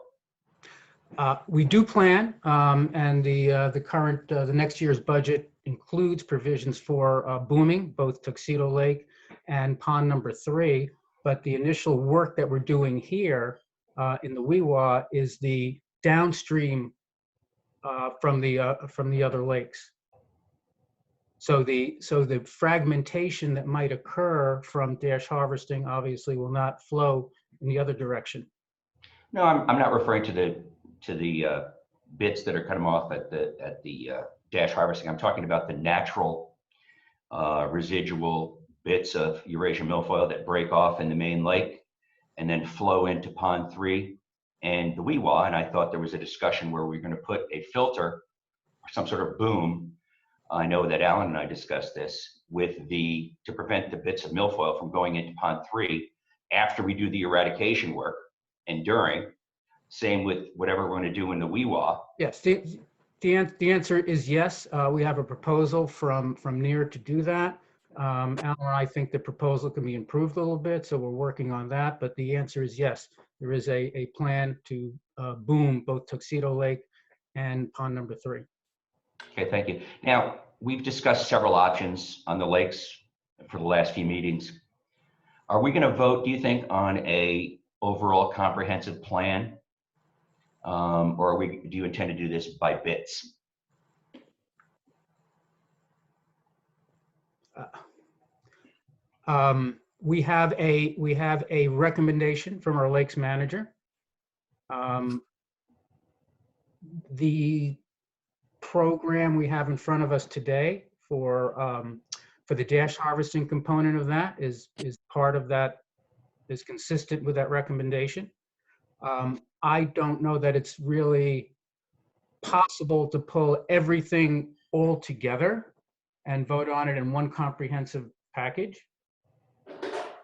We do plan, and the next year's budget includes provisions for booming both Tuxedo Lake and pond number 3. But the initial work that we're doing here in the Weewa is the downstream from the other lakes. So the fragmentation that might occur from dash harvesting obviously will not flow in the other direction. No, I'm not referring to the bits that are cut off at the dash harvesting. I'm talking about the natural residual bits of Eurasian milfoil that break off in the main lake and then flow into pond 3 and the Weewa. And I thought there was a discussion where we're going to put a filter or some sort of boom. I know that Alan and I discussed this to prevent the bits of milfoil from going into pond 3 after we do the eradication work and during. Same with whatever we're going to do in the Weewa. Yes, the answer is yes. We have a proposal from NEAR to do that. Alan and I think the proposal can be improved a little bit, so we're working on that. But the answer is yes. There is a plan to boom both Tuxedo Lake and pond number 3. Okay, thank you. Now, we've discussed several options on the lakes for the last few meetings. Are we going to vote, do you think, on a overall comprehensive plan? Or do you intend to do this by bits? We have a recommendation from our lakes manager. Um, the program we have in front of us today for the dash harvesting component of that is part of that, is consistent with that recommendation. I don't know that it's really possible to pull everything all together and vote on it in one comprehensive package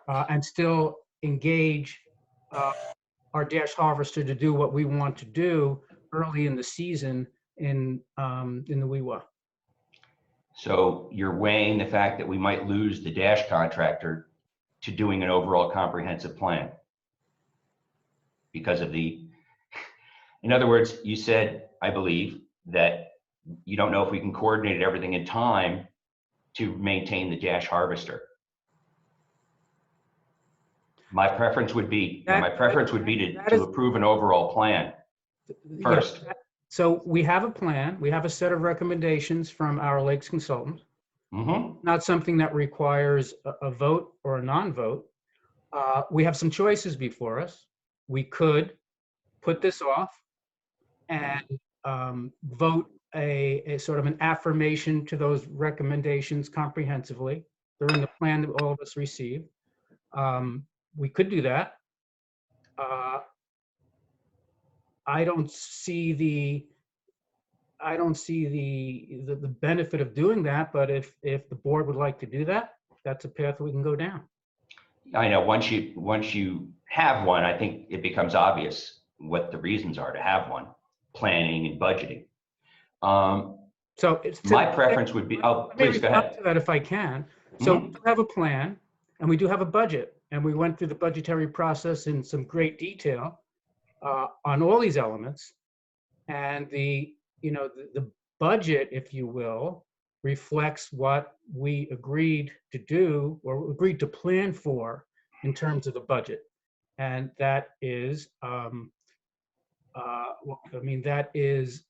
and still engage our dash harvester to do what we want to do early in the season in the WEWA. So you're weighing the fact that we might lose the dash contractor to doing an overall comprehensive plan because of the, in other words, you said, I believe, that you don't know if we can coordinate everything in time to maintain the dash harvester. My preference would be, to approve an overall plan first. Yeah. So we have a plan, we have a set of recommendations from our lakes consultant. Mm-hmm. Not something that requires a vote or a non-vote. We have some choices before us. We could put this off and vote a sort of an affirmation to those recommendations comprehensively. They're in the plan that all of us received. We could do that. I don't see the benefit of doing that, but if the board would like to do that, that's a path we can go down. I know once you have one, I think it becomes obvious what the reasons are to have one, planning and budgeting. So it's My preference would be, oh, please go ahead. to that if I can. So we do have a plan and we do have a budget, and we went through the budgetary process in some great detail on all these elements. And the budget, if you will, reflects what we agreed to do or agreed to plan for in terms of the budget. And that is, that is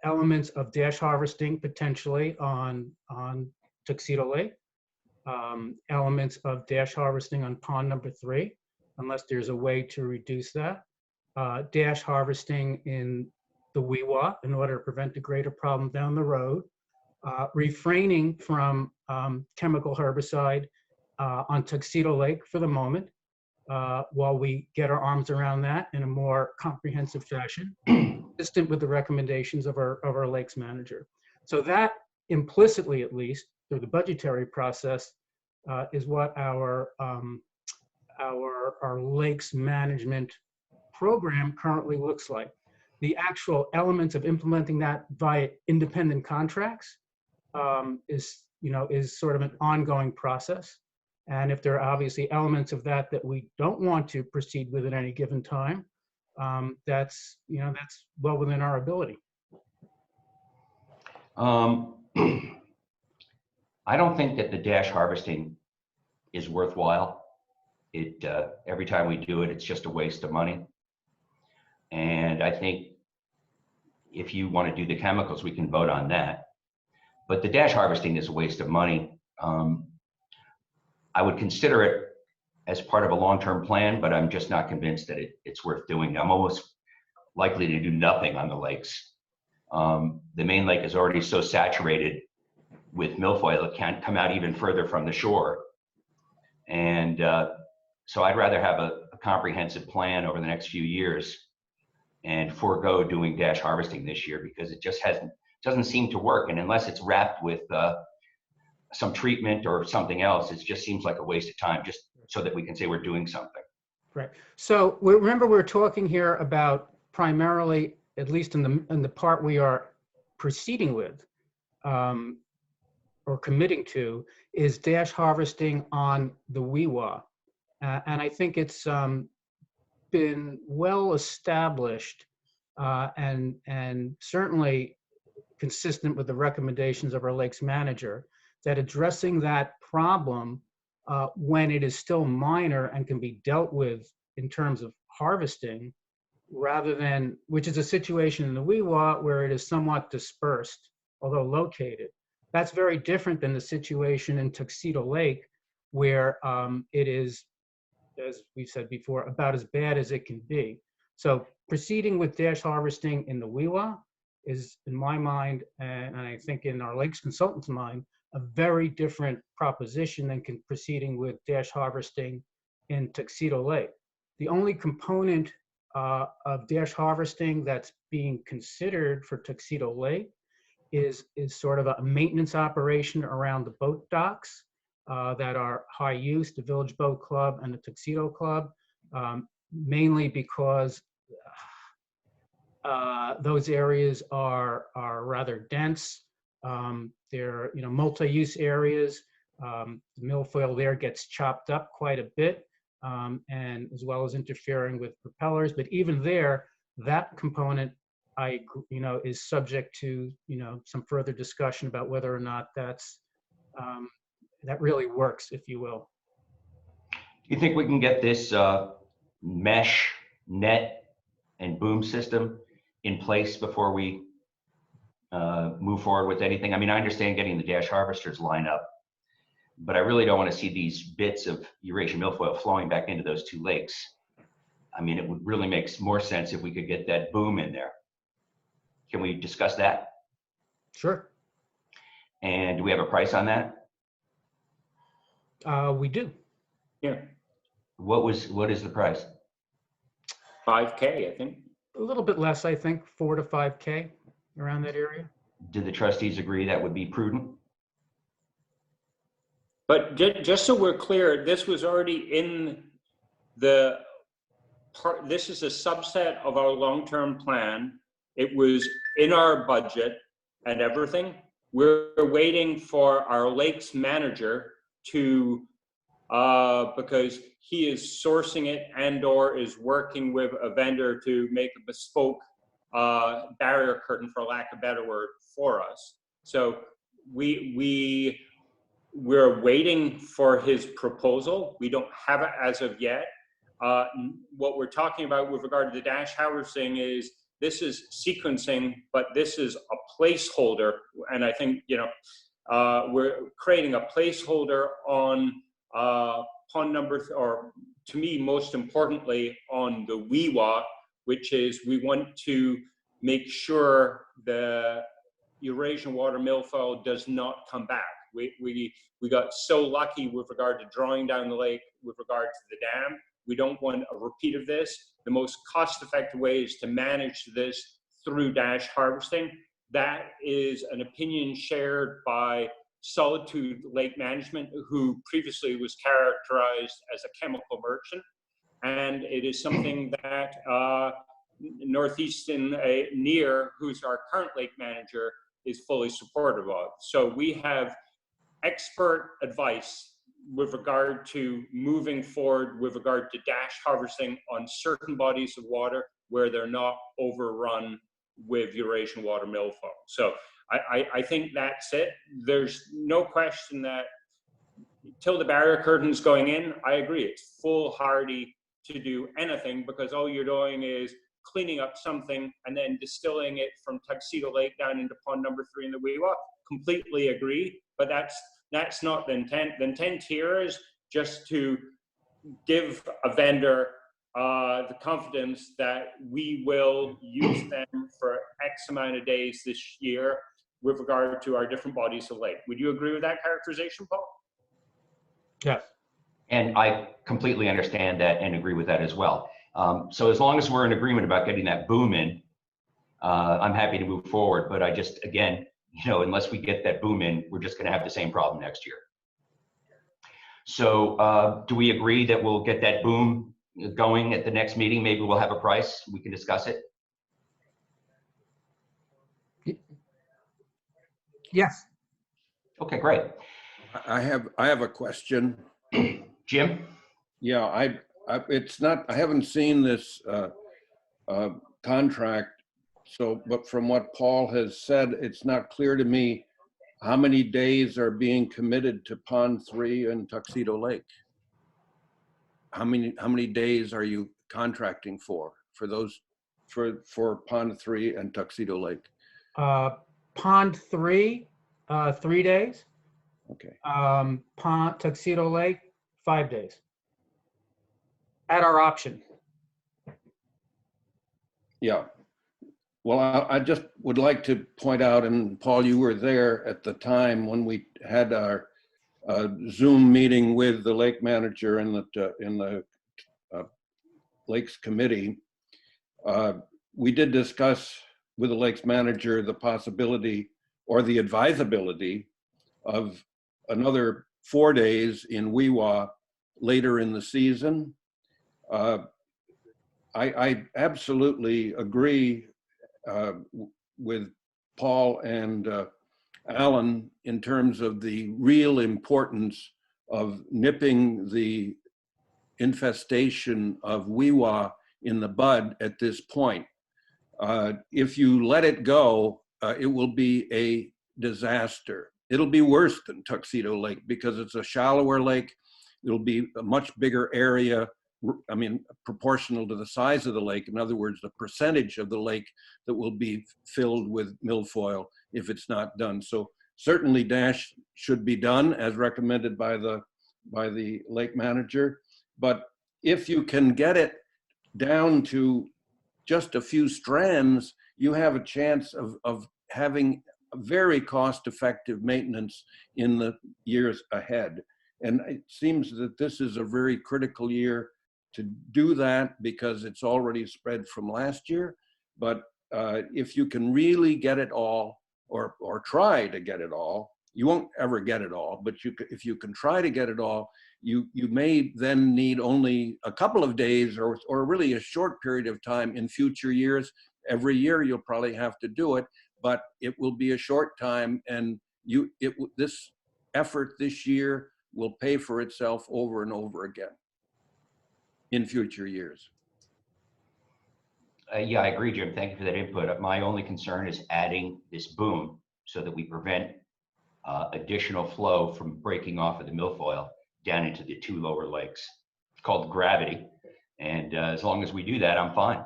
elements of dash harvesting potentially on Tuxedo Lake, elements of dash harvesting on pond number 3, unless there's a way to reduce that, dash harvesting in the WEWA in order to prevent a greater problem down the road, refraining from chemical herbicide on Tuxedo Lake for the moment, while we get our arms around that in a more comprehensive fashion, consistent with the recommendations of our lakes manager. So that implicitly, at least through the budgetary process, is what our lakes management program currently looks like. The actual elements of implementing that via independent contracts is sort of an ongoing process. And if there are obviously elements of that we don't want to proceed with at any given time, that's well within our ability. I don't think that the dash harvesting is worthwhile. Every time we do it, it's just a waste of money. And I think if you want to do the chemicals, we can vote on that. But the dash harvesting is a waste of money. I would consider it as part of a long-term plan, but I'm just not convinced that it's worth doing. I'm almost likely to do nothing on the lakes. The main lake is already so saturated with milfoil, it can't come out even further from the shore. And so I'd rather have a comprehensive plan over the next few years and forego doing dash harvesting this year, because it just doesn't seem to work. And unless it's wrapped with some treatment or something else, it just seems like a waste of time, just so that we can say we're doing something. Right. So remember, we're talking here about primarily, at least in the part we are proceeding with or committing to, is dash harvesting on the WEWA. And I think it's been well established and certainly consistent with the recommendations of our lakes manager, that addressing that problem when it is still minor and can be dealt with in terms of harvesting, rather than, which is a situation in the WEWA where it is somewhat dispersed, although located. That's very different than the situation in Tuxedo Lake, where it is, as we've said before, about as bad as it can be. So proceeding with dash harvesting in the Wewa is, in my mind, and I think in our lakes consultant's mind, a very different proposition than proceeding with dash harvesting in Tuxedo Lake. The only component of dash harvesting that's being considered for Tuxedo Lake is sort of a maintenance operation around the boat docks that are high use, the Village Boat Club and the Tuxedo Club, mainly because those areas are rather dense. They're multi-use areas. The milfoil there gets chopped up quite a bit, and as well as interfering with propellers. But even there, that component, is subject to some further discussion about whether or not that's that really works, if you will. You think we can get this mesh net and boom system in place before we move forward with anything? I mean, I understand getting the dash harvesters lined up, but I really don't want to see these bits of Eurasian milfoil flowing back into those two lakes. I mean, it would really make more sense if we could get that boom in there. Can we discuss that? Sure. And do we have a price on that? We do. Yeah, What is the price? 5K, I think. A little bit less, I think, 4 to 5K, around that area. Did the trustees agree that would be prudent? But just so we're clear, this was already in the part, this is a subset of our long-term plan. It was in our budget and everything. We're waiting for our lakes manager to, because he is sourcing it and/or is working with a vendor to make a bespoke barrier curtain, for lack of a better word, for us. So we're waiting for his proposal. We don't have it as of yet. What we're talking about with regard to the dash harvesting is this is sequencing, but this is a placeholder. And I think, we're creating a placeholder on pond number, or to me, most importantly, on the Wewa, which is we want to make sure the Eurasian water milfoil does not come back. We got so lucky with regard to drawing down the lake with regard to the dam. We don't want a repeat of this. The most cost-effective way is to manage this through dash harvesting. That is an opinion shared by Solitude Lake Management, who previously was characterized as a chemical merchant. And it is something that Northeastern NEAR, who's our current lake manager, is fully supportive of. So we have expert advice with regard to moving forward with regard to dash harvesting on certain bodies of water where they're not overrun with Eurasian water milfoil. So I think that's it. There's no question that till the barrier curtain's going in, I agree, it's foolhardy to do anything because all you're doing is cleaning up something and then distilling it from Tuxedo Lake down into pond number 3 in the Wewa. Completely agree, but that's not the intent. The intent here is just to give a vendor the confidence that we will use them for X amount of days this year with regard to our different bodies of lake. Would you agree with that characterization, Paul? Yes. And I completely understand that and agree with that as well. So as long as we're in agreement about getting that boom in, I'm happy to move forward. But I just, again, unless we get that boom in, we're just going to have the same problem next year. So do we agree that we'll get that boom going at the next meeting? Maybe we'll have a price. We can discuss it. Yes. Okay, great. I have a question. Jim? Yeah, I haven't seen this contract. So, but from what Paul has said, it's not clear to me how many days are being committed to Pond 3 and Tuxedo Lake. How many days are you contracting for those for Pond 3 and Tuxedo Lake? Pond 3, 3 days. Okay. Pond Tuxedo Lake, 5 days. At our option. Yeah. Well, I just would like to point out, and Paul, you were there at the time when we had our Zoom meeting with the lake manager and the Lakes Committee. We did discuss with the Lakes manager the possibility or the advisability of another 4 days in Weewa later in the season. I absolutely agree with Paul and Alan in terms of the real importance of nipping the infestation of Weewa in the bud at this point. If you let it go, it will be a disaster. It'll be worse than Tuxedo Lake because it's a shallower lake. It'll be a much bigger area. I mean, proportional to the size of the lake. In other words, the percentage of the lake that will be filled with milfoil if it's not done. So certainly DASH should be done as recommended by the lake manager. But if you can get it down to just a few strands, you have a chance of having a very cost-effective maintenance in the years ahead. And it seems that this is a very critical year to do that because it's already spread from last year. But if you can really get it all, or try to get it all, you won't ever get it all, but if you can try to get it all, you may then need only a couple of days or really a short period of time in future years. Every year you'll probably have to do it, but it will be a short time, and this effort this year will pay for itself over and over again in future years. Yeah, I agree, Jim. Thank you for that input. My only concern is adding this boom so that we prevent additional flow from breaking off of the milfoil down into the two lower lakes. It's called gravity. And as long as we do that, I'm fine.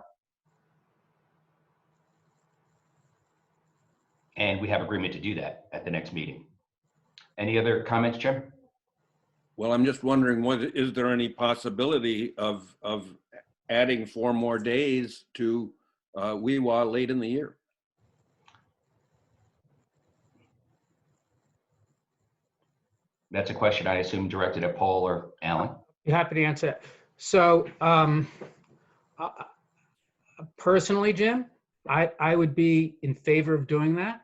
And we have agreement to do that at the next meeting. Any other comments, Jim? Well, I'm just wondering, is there any possibility of adding 4 more days to Weewa late in the year? That's a question I assume directed at Paul or Alan. Be happy to answer that. So personally, Jim, I would be in favor of doing that.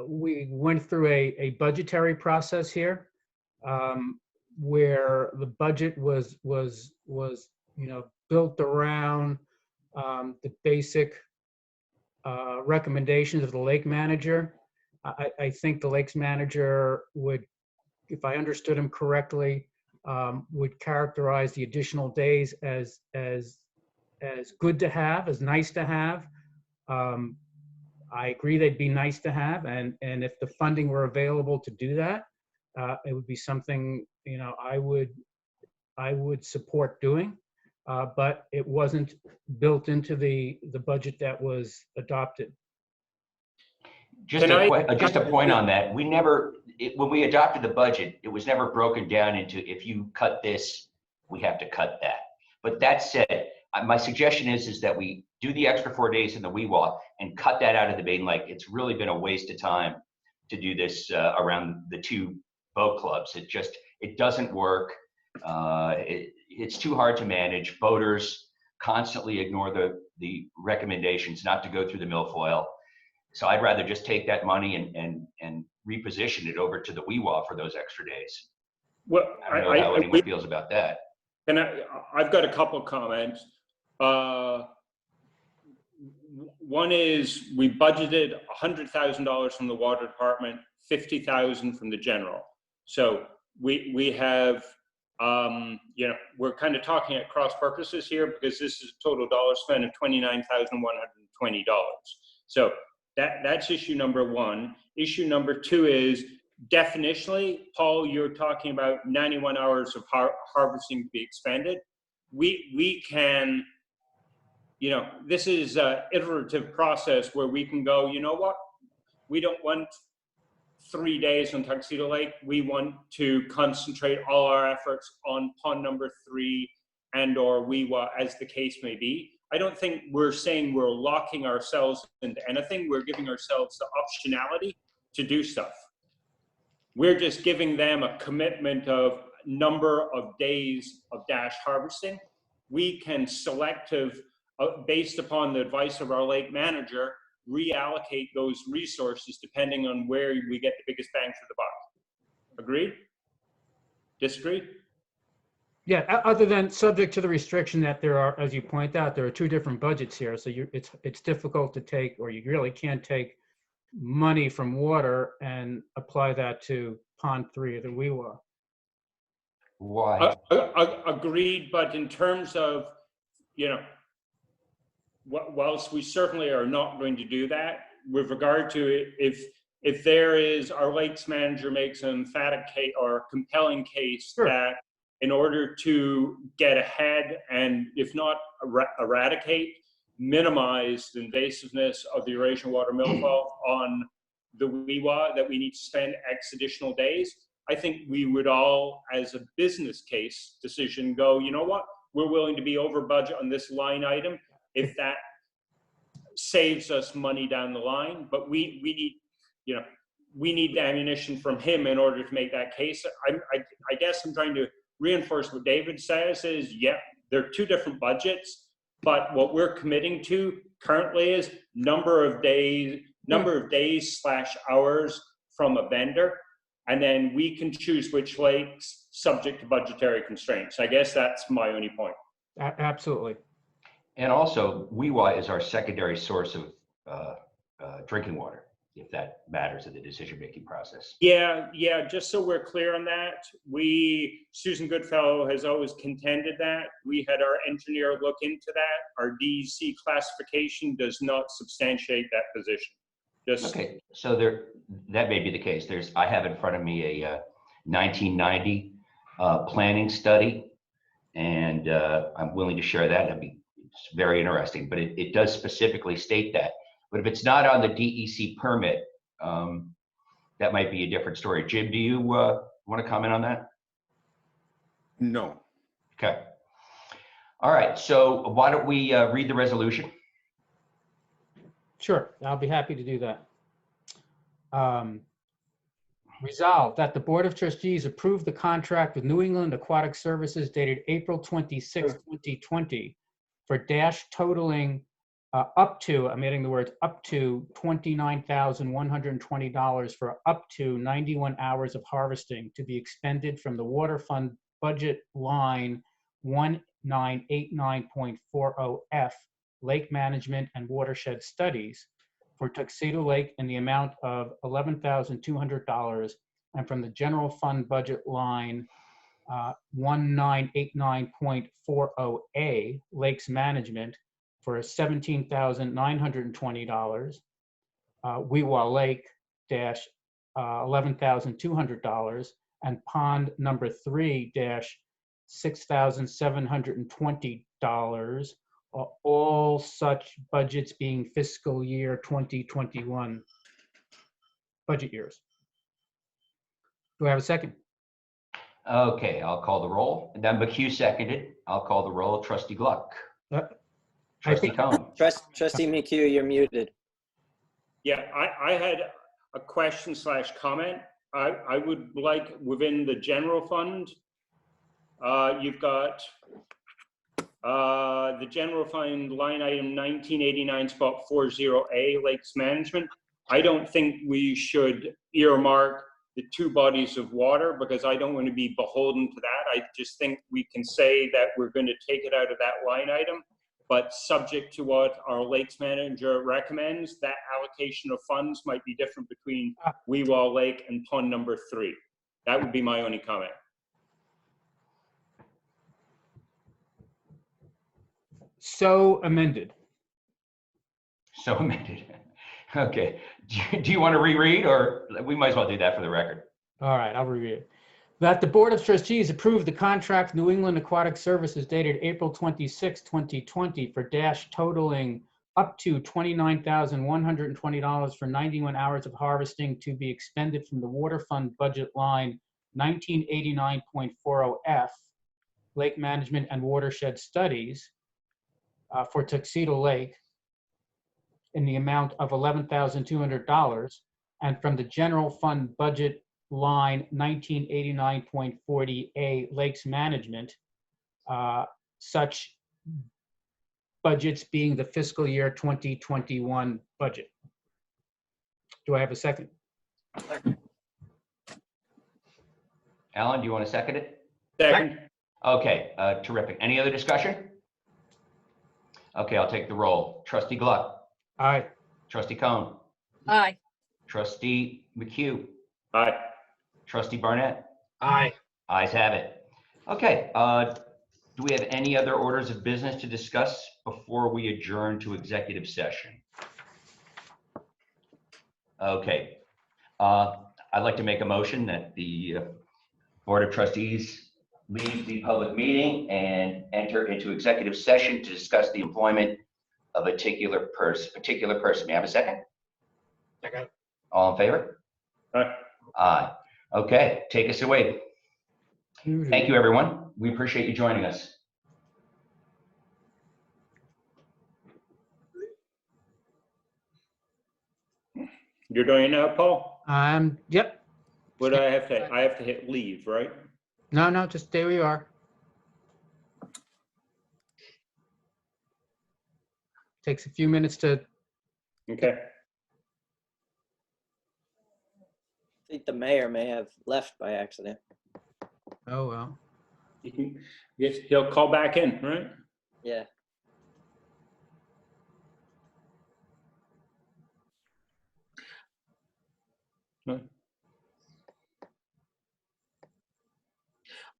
We went through a budgetary process here where the budget was built around the basic recommendations of the lake manager. I think the lakes manager would, if I understood him correctly, would characterize the additional days as good to have, as nice to have. I agree they'd be nice to have, and if the funding were available to do that, it would be something I would support doing, but it wasn't built into the budget that was adopted. Just a point on that. When we adopted the budget, it was never broken down into if you cut this, we have to cut that. But that said, my suggestion is that we do the extra 4 days in the Weewa and cut that out of the main lake. It's really been a waste of time to do this around the 2 boat clubs. It doesn't work. It's too hard to manage. Boaters constantly ignore the recommendations not to go through the milfoil. So I'd rather just take that money and reposition it over to the Weewa for those extra days. Well, I don't know how anyone feels about that. And I've got a couple comments. One is we budgeted $100,000 from the water department, $50,000 from the general. So we have, we're kind of talking at cross purposes here because this is a total dollar spend of $29,120. So that's issue number 1. Issue number 2 is definitionally, Paul, you're talking about 91 hours of harvesting to be expended. We can, this is an iterative process where we can go, you know what? We don't want 3 days on Tuxedo Lake. We want to concentrate all our efforts on pond number 3 and or Weewa, as the case may be. I don't think we're saying we're locking ourselves into anything. We're giving ourselves the optionality to do stuff. We're just giving them a commitment of number of days of dash harvesting. We can based upon the advice of our lake manager, reallocate those resources depending on where we get the biggest bang for the buck. Agreed? Disagree? Yeah, other than subject to the restriction that there are, as you point out, there are two different budgets here. So it's difficult to take, or you really can't take money from water and apply that to Pond 3 of the Weewa. Why? Agreed, but in terms of, whilst we certainly are not going to do that, with regard to it, if there is, our lakes manager makes an emphatic case or compelling case Sure. that in order to get ahead and if not eradicate, minimize the invasiveness of the Eurasian water milfoil on the Weewa, that we need to spend X additional days, I think we would all, as a business case decision, go, you know what, we're willing to be over budget on this line item if that saves us money down the line. But we need, we need the ammunition from him in order to make that case. I guess I'm trying to reinforce what David says is, yeah, there are two different budgets, but what we're committing to currently is number of days / hours from a vendor, and then we can choose which lakes subject to budgetary constraints. I guess that's my only point. Absolutely. And also, Weewa is our secondary source of drinking water, if that matters in the decision-making process. Yeah, just so we're clear on that, Susan Goodfellow has always contended that. We had our engineer look into that. Our DEC classification does not substantiate that position. Okay, so that may be the case. I have in front of me a 1990 planning study, and I'm willing to share that. It's very interesting, but it does specifically state that. But if it's not on the DEC permit, that might be a different story. Jim, do you want to comment on that? No. Okay. All right, so why don't we read the resolution? Sure, I'll be happy to do that. Resolved that the Board of Trustees approve the contract with New England Aquatic Services dated April 26, 2020 for dash totaling up to, I'm adding the words, up to $29,120 for up to 91 hours of harvesting to be expended from the Water Fund budget line 1989.40F, Lake Management and Watershed Studies, for Tuxedo Lake in the amount of $11,200, and from the general fund budget line 1989.40A, Lakes Management, for $17,920, Weewa Lake dash $11,200, and Pond number 3 dash $6,720, all such budgets being fiscal year 2021 budget years. Do I have a second? Okay, I'll call the roll. And then McHugh seconded. I'll call the roll. Trustee Gluck. Trustee Cohen. Trustee McHugh, you're muted. Yeah, I had a question / comment. I would like, within the general fund, you've got the general fund line item 1989.40A, Lakes Management. I don't think we should earmark the two bodies of water because I don't want to be beholden to that. I just think we can say that we're going to take it out of that line item, but subject to what our Lakes Manager recommends, that allocation of funds might be different between Weewa Lake and Pond number 3. That would be my only comment. So amended. So amended. Okay. Do you want to reread, or we might as well do that for the record? All right, I'll reread it. That the Board of Trustees approve the contract New England Aquatic Services dated April 26, 2020 for dash totaling up to $29,120 for 91 hours of harvesting to be expended from the Water Fund budget line 1989.40F, Lake Management and Watershed Studies, for Tuxedo Lake in the amount of $11,200, and from the general fund budget line 1989.40A Lakes Management, such budgets being the fiscal year 2021 budget. Do I have a second? Alan, do you want to second it? Second. Okay, terrific. Any other discussion? Okay, I'll take the roll. Trustee Gluck, Aye. trustee Cohn, Aye. trustee McHugh, Aye. trustee Barnett. Aye. Ayes have it. Okay, do we have any other orders of business to discuss before we adjourn to executive session? Okay, I'd like to make a motion that the Board of Trustees leave the public meeting and enter into executive session to discuss the employment of a particular person. May I have a second? Second. All in favor? Aye. Aye. Okay, take us away. Thank you, everyone. We appreciate you joining us. You're doing it now, Paul? Yep. What do I have to? I have to hit leave, right? No, just stay where you are. Takes a few minutes to, Okay. I think the mayor may have left by accident. oh, well. Yes, he'll call back in, right? Yeah.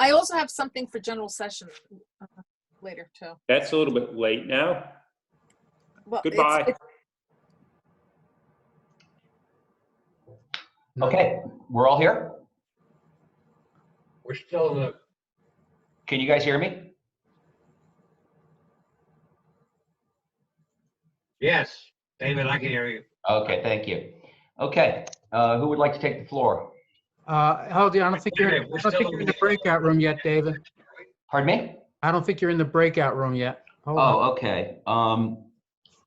I also have something for general session later too. That's a little bit late now. Well, Goodbye. Okay, we're all here? We're still in the, Can you guys hear me? yes, David, I can hear you. Okay, thank you. Okay, who would like to take the floor? Hold on, I don't think you're in the breakout room yet, David. Pardon me? I don't think you're in the breakout room yet. Hold on. Oh, okay.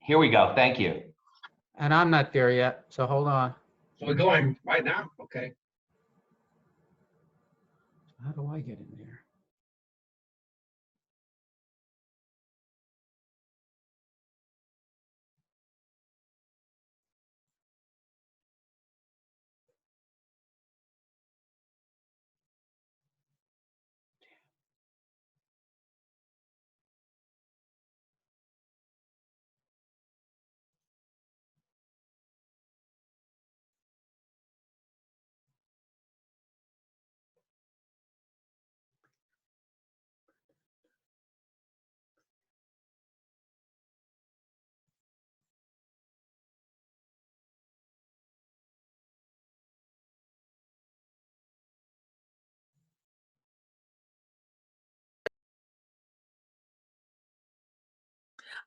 Here we go. Thank you. And I'm not there yet, so hold on. So we're going right now? Okay. How do I get in there?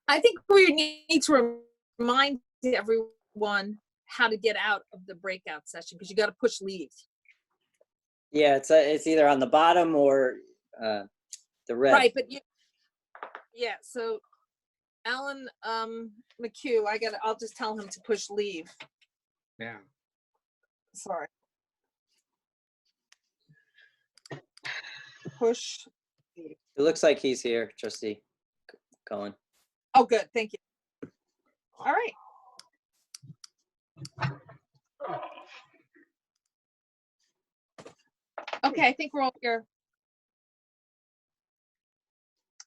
I think we need to remind everyone how to get out of the breakout session because you got to push leave. Yeah, it's either on the bottom or the red. Right, but yeah. So, Alan McHugh, I'll just tell him to push leave. Yeah. Sorry. Push. It looks like he's here, Trustee Cohen. Oh, good. Thank you. All right. Okay, I think we're all here.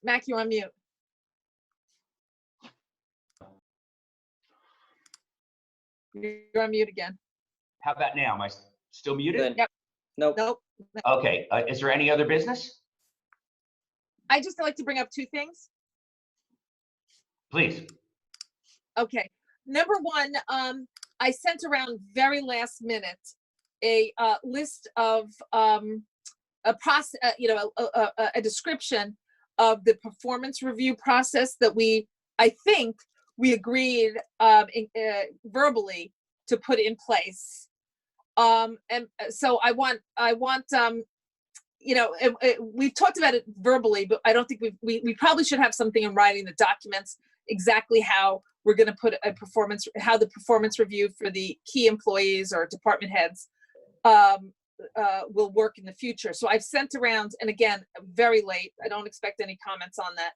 Mac, you're on mute. You're on mute again. How about now? Am I still muted? Good. Yep. Nope. Nope. Okay, is there any other business? I just like to bring up two things. Please. Okay. Number one, I sent around very last minute a list of a process, a description of the performance review process that I think we agreed verbally to put in place. And so I want we've talked about it verbally, but I don't think we probably should have something in writing that documents exactly how we're going to put how the performance review for the key employees or department heads will work in the future. So I've sent around, and again, very late. I don't expect any comments on that.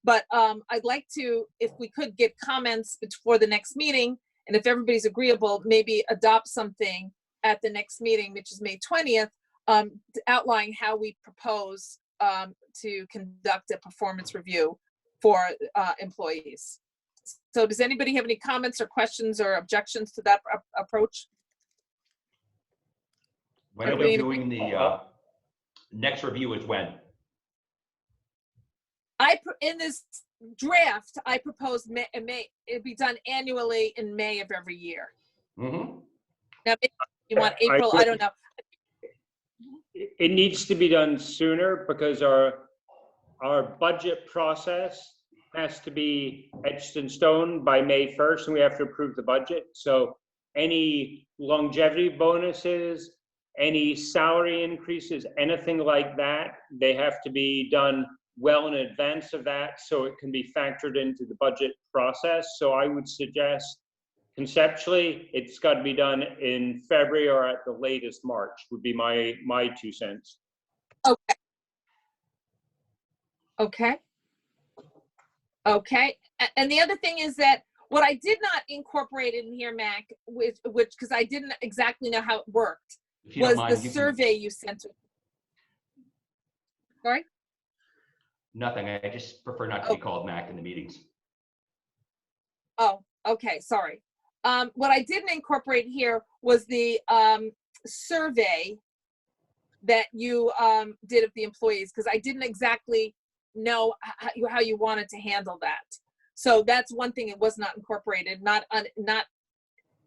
But I'd like to, if we could get comments before the next meeting, and if everybody's agreeable, maybe adopt something at the next meeting, which is May 20th, to outline how we propose to conduct a performance review for employees. So does anybody have any comments or questions or objections to that approach? When are we doing the next review is when? In this draft, I proposed May, it'd be done annually in May of every year. Mm-hmm. Now, maybe you want I April, I don't know. It needs to be done sooner because our budget process has to be etched in stone by May 1st, and we have to approve the budget. So any longevity bonuses, any salary increases, anything like that, they have to be done well in advance of that so it can be factored into the budget process. So I would suggest conceptually, it's got to be done in February or at the latest March would be my 2 cents. Okay. Okay. Okay. And the other thing is that what I did not incorporate in here, Mac, which because I didn't exactly know how it worked, If you don't was mind, the you can- survey you sent. Sorry? Nothing. I just prefer not to be called Mac in the meetings. Oh, okay, sorry. What I didn't incorporate here was the survey that you did of the employees, because I didn't exactly know how you wanted to handle that. So that's one thing, it was not incorporated, not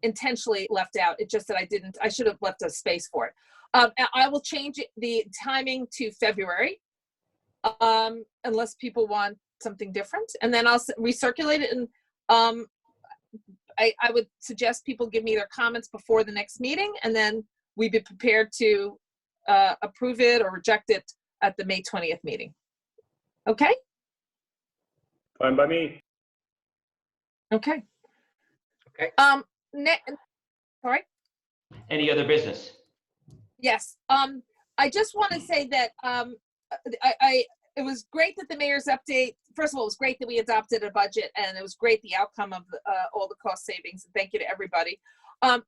intentionally left out. It just that I should have left a space for it. I will change the timing to February, unless people want something different, and then I'll recirculate it. And I would suggest people give me their comments before the next meeting, and then we'd be prepared to approve it or reject it at the May 20th meeting. Okay? Fine by me. Okay. Okay. Sorry? Any other business? Yes. I just want to say that it was great that the mayor's update, first of all, it was great that we adopted a budget, and it was great the outcome of all the cost savings. And thank you to everybody. I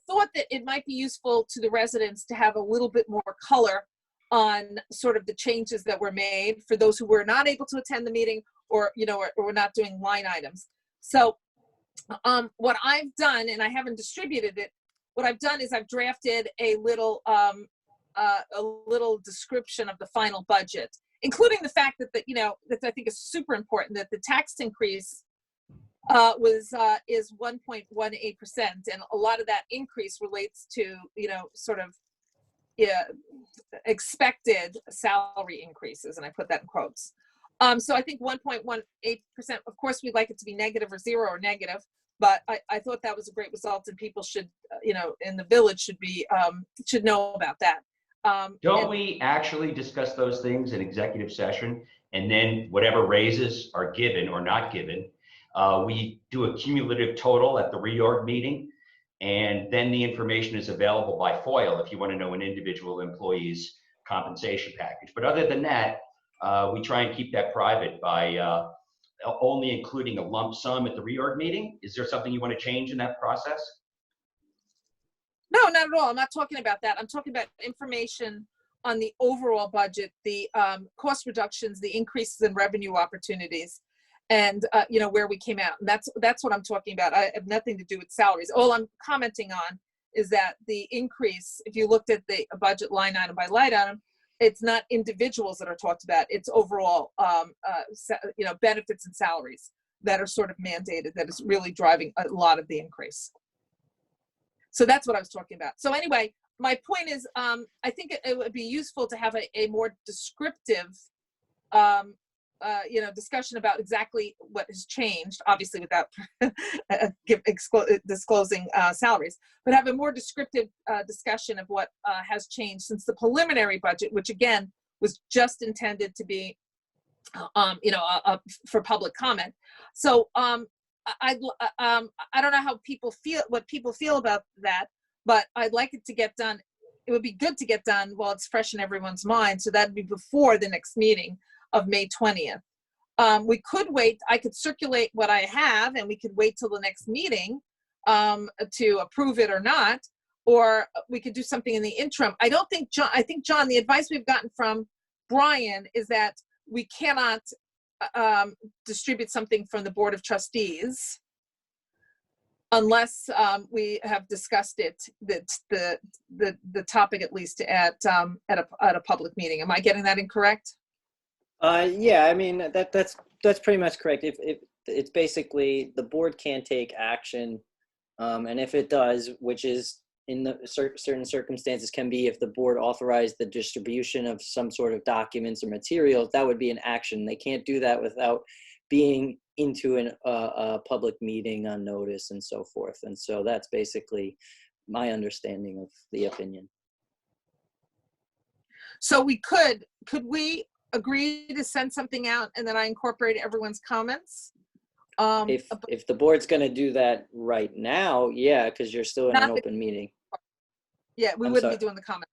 thought that it might be useful to the residents to have a little bit more color on sort of the changes that were made for those who were not able to attend the meeting, or were not doing line items. So what I've done, and I haven't distributed it, what I've done is I've drafted a little description of the final budget, including the fact that that I think is super important, that the tax increase is 1.18%, and a lot of that increase relates to sort of expected salary increases, and I put that in quotes. So I think 1.18%. Of course, we'd like it to be negative or zero or negative, but I thought that was a great result, and people should, in the village should know about that. Don't we actually discuss those things in executive session, and then whatever raises are given or not given, we do a cumulative total at the reorg meeting, and then the information is available by FOIL if you want to know an individual employee's compensation package. But other than that, we try and keep that private by only including a lump sum at the reorg meeting. Is there something you want to change in that process? No, not at all. I'm not talking about that. I'm talking about information on the overall budget, the cost reductions, the increases in revenue opportunities, and where we came out. And that's what I'm talking about. I have nothing to do with salaries. All I'm commenting on is that the increase, if you looked at the budget line item by line item, it's not individuals that are talked about. It's overall, benefits and salaries that are sort of mandated, that is really driving a lot of the increase. So that's what I was talking about. So anyway, my point is, I think it would be useful to have a more descriptive discussion about exactly what has changed, obviously without disclosing salaries, but have a more descriptive discussion of what has changed since the preliminary budget, which again was just intended to be, for public comment. So I don't know how what people feel about that, but I'd like it to get done. It would be good to get done while it's fresh in everyone's mind. So that'd be before the next meeting of May 20th. We could wait. I could circulate what I have, and we could wait till the next meeting to approve it or not, or we could do something in the interim. I think, John, the advice we've gotten from Brian is that we cannot distribute something from the Board of Trustees unless we have discussed it, the topic at least at a public meeting. Am I getting that incorrect? Yeah, I mean, that's pretty much correct. If it's basically the board can take action, and if it does, which is in the certain circumstances can be if the board authorized the distribution of some sort of documents or materials, that would be an action. They can't do that without being into a public meeting on notice and so forth. And so that's basically my understanding of the opinion. So could we agree to send something out and then I incorporate everyone's comments? If the board's going to do that right now, yeah, because you're still in an open meeting. Yeah, we wouldn't be doing the comment.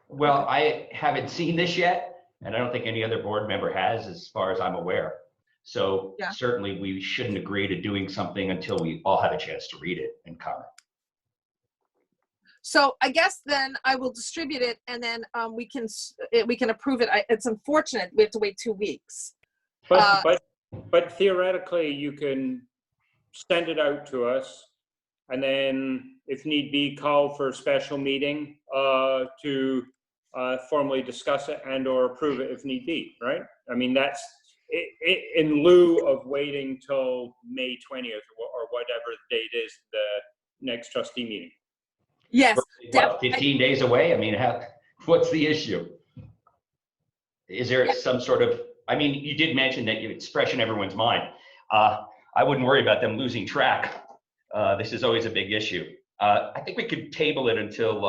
Well, I haven't seen this yet, and I don't think any other board member has, as far as I'm aware. So Yeah. certainly we shouldn't agree to doing something until we all have a chance to read it and comment. So I guess then I will distribute it, and then we can approve it. It's unfortunate we have to wait 2 weeks. But theoretically, you can send it out to us, and then if need be, call for a special meeting to formally discuss it and or approve it if need be, right? I mean, that's in lieu of waiting till May 20th or whatever the date is, the next trustee meeting. Yes. What, 15 days away? I mean, what's the issue? Is there some sort of, I mean, you did mention that it's fresh in everyone's mind. I wouldn't worry about them losing track. This is always a big issue. I think we could table it until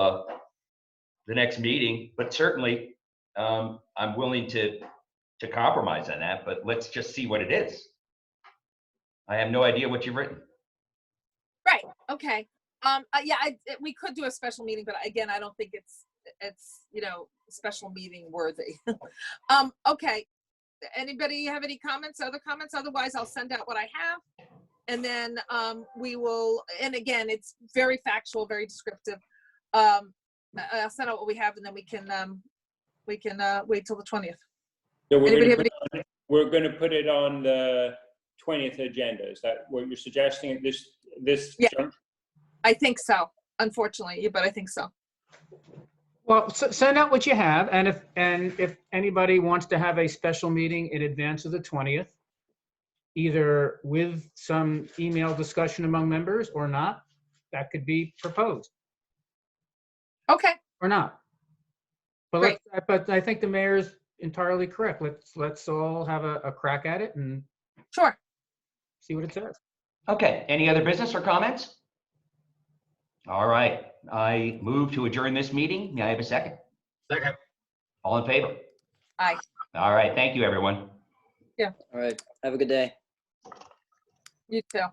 the next meeting, but certainly I'm willing to compromise on that, but let's just see what it is. I have no idea what you've written. Right. Okay. Yeah, we could do a special meeting, but again, I don't think it's special meeting worthy. Okay. Anybody have any comments, other comments? Otherwise, I'll send out what I have, and then we will. And again, it's very factual, very descriptive. I'll send out what we have, and then we can wait till the 20th. So we're Anybody going to put it on the 20th agenda. Is that what you're suggesting at this Yeah. juncture? I think so. Unfortunately, but I think so. Well, send out what you have, and if anybody wants to have a special meeting in advance of the 20th, either with some email discussion among members or not, that could be proposed Okay. or not. But Great. but I think the mayor's entirely correct. Let's all have a crack at it and Sure. see what it says. Okay, any other business or comments? All right, I move to adjourn this meeting. May I have a second? Second. All in favor? Aye. All right, thank you, everyone. All right. Have a good day. You too.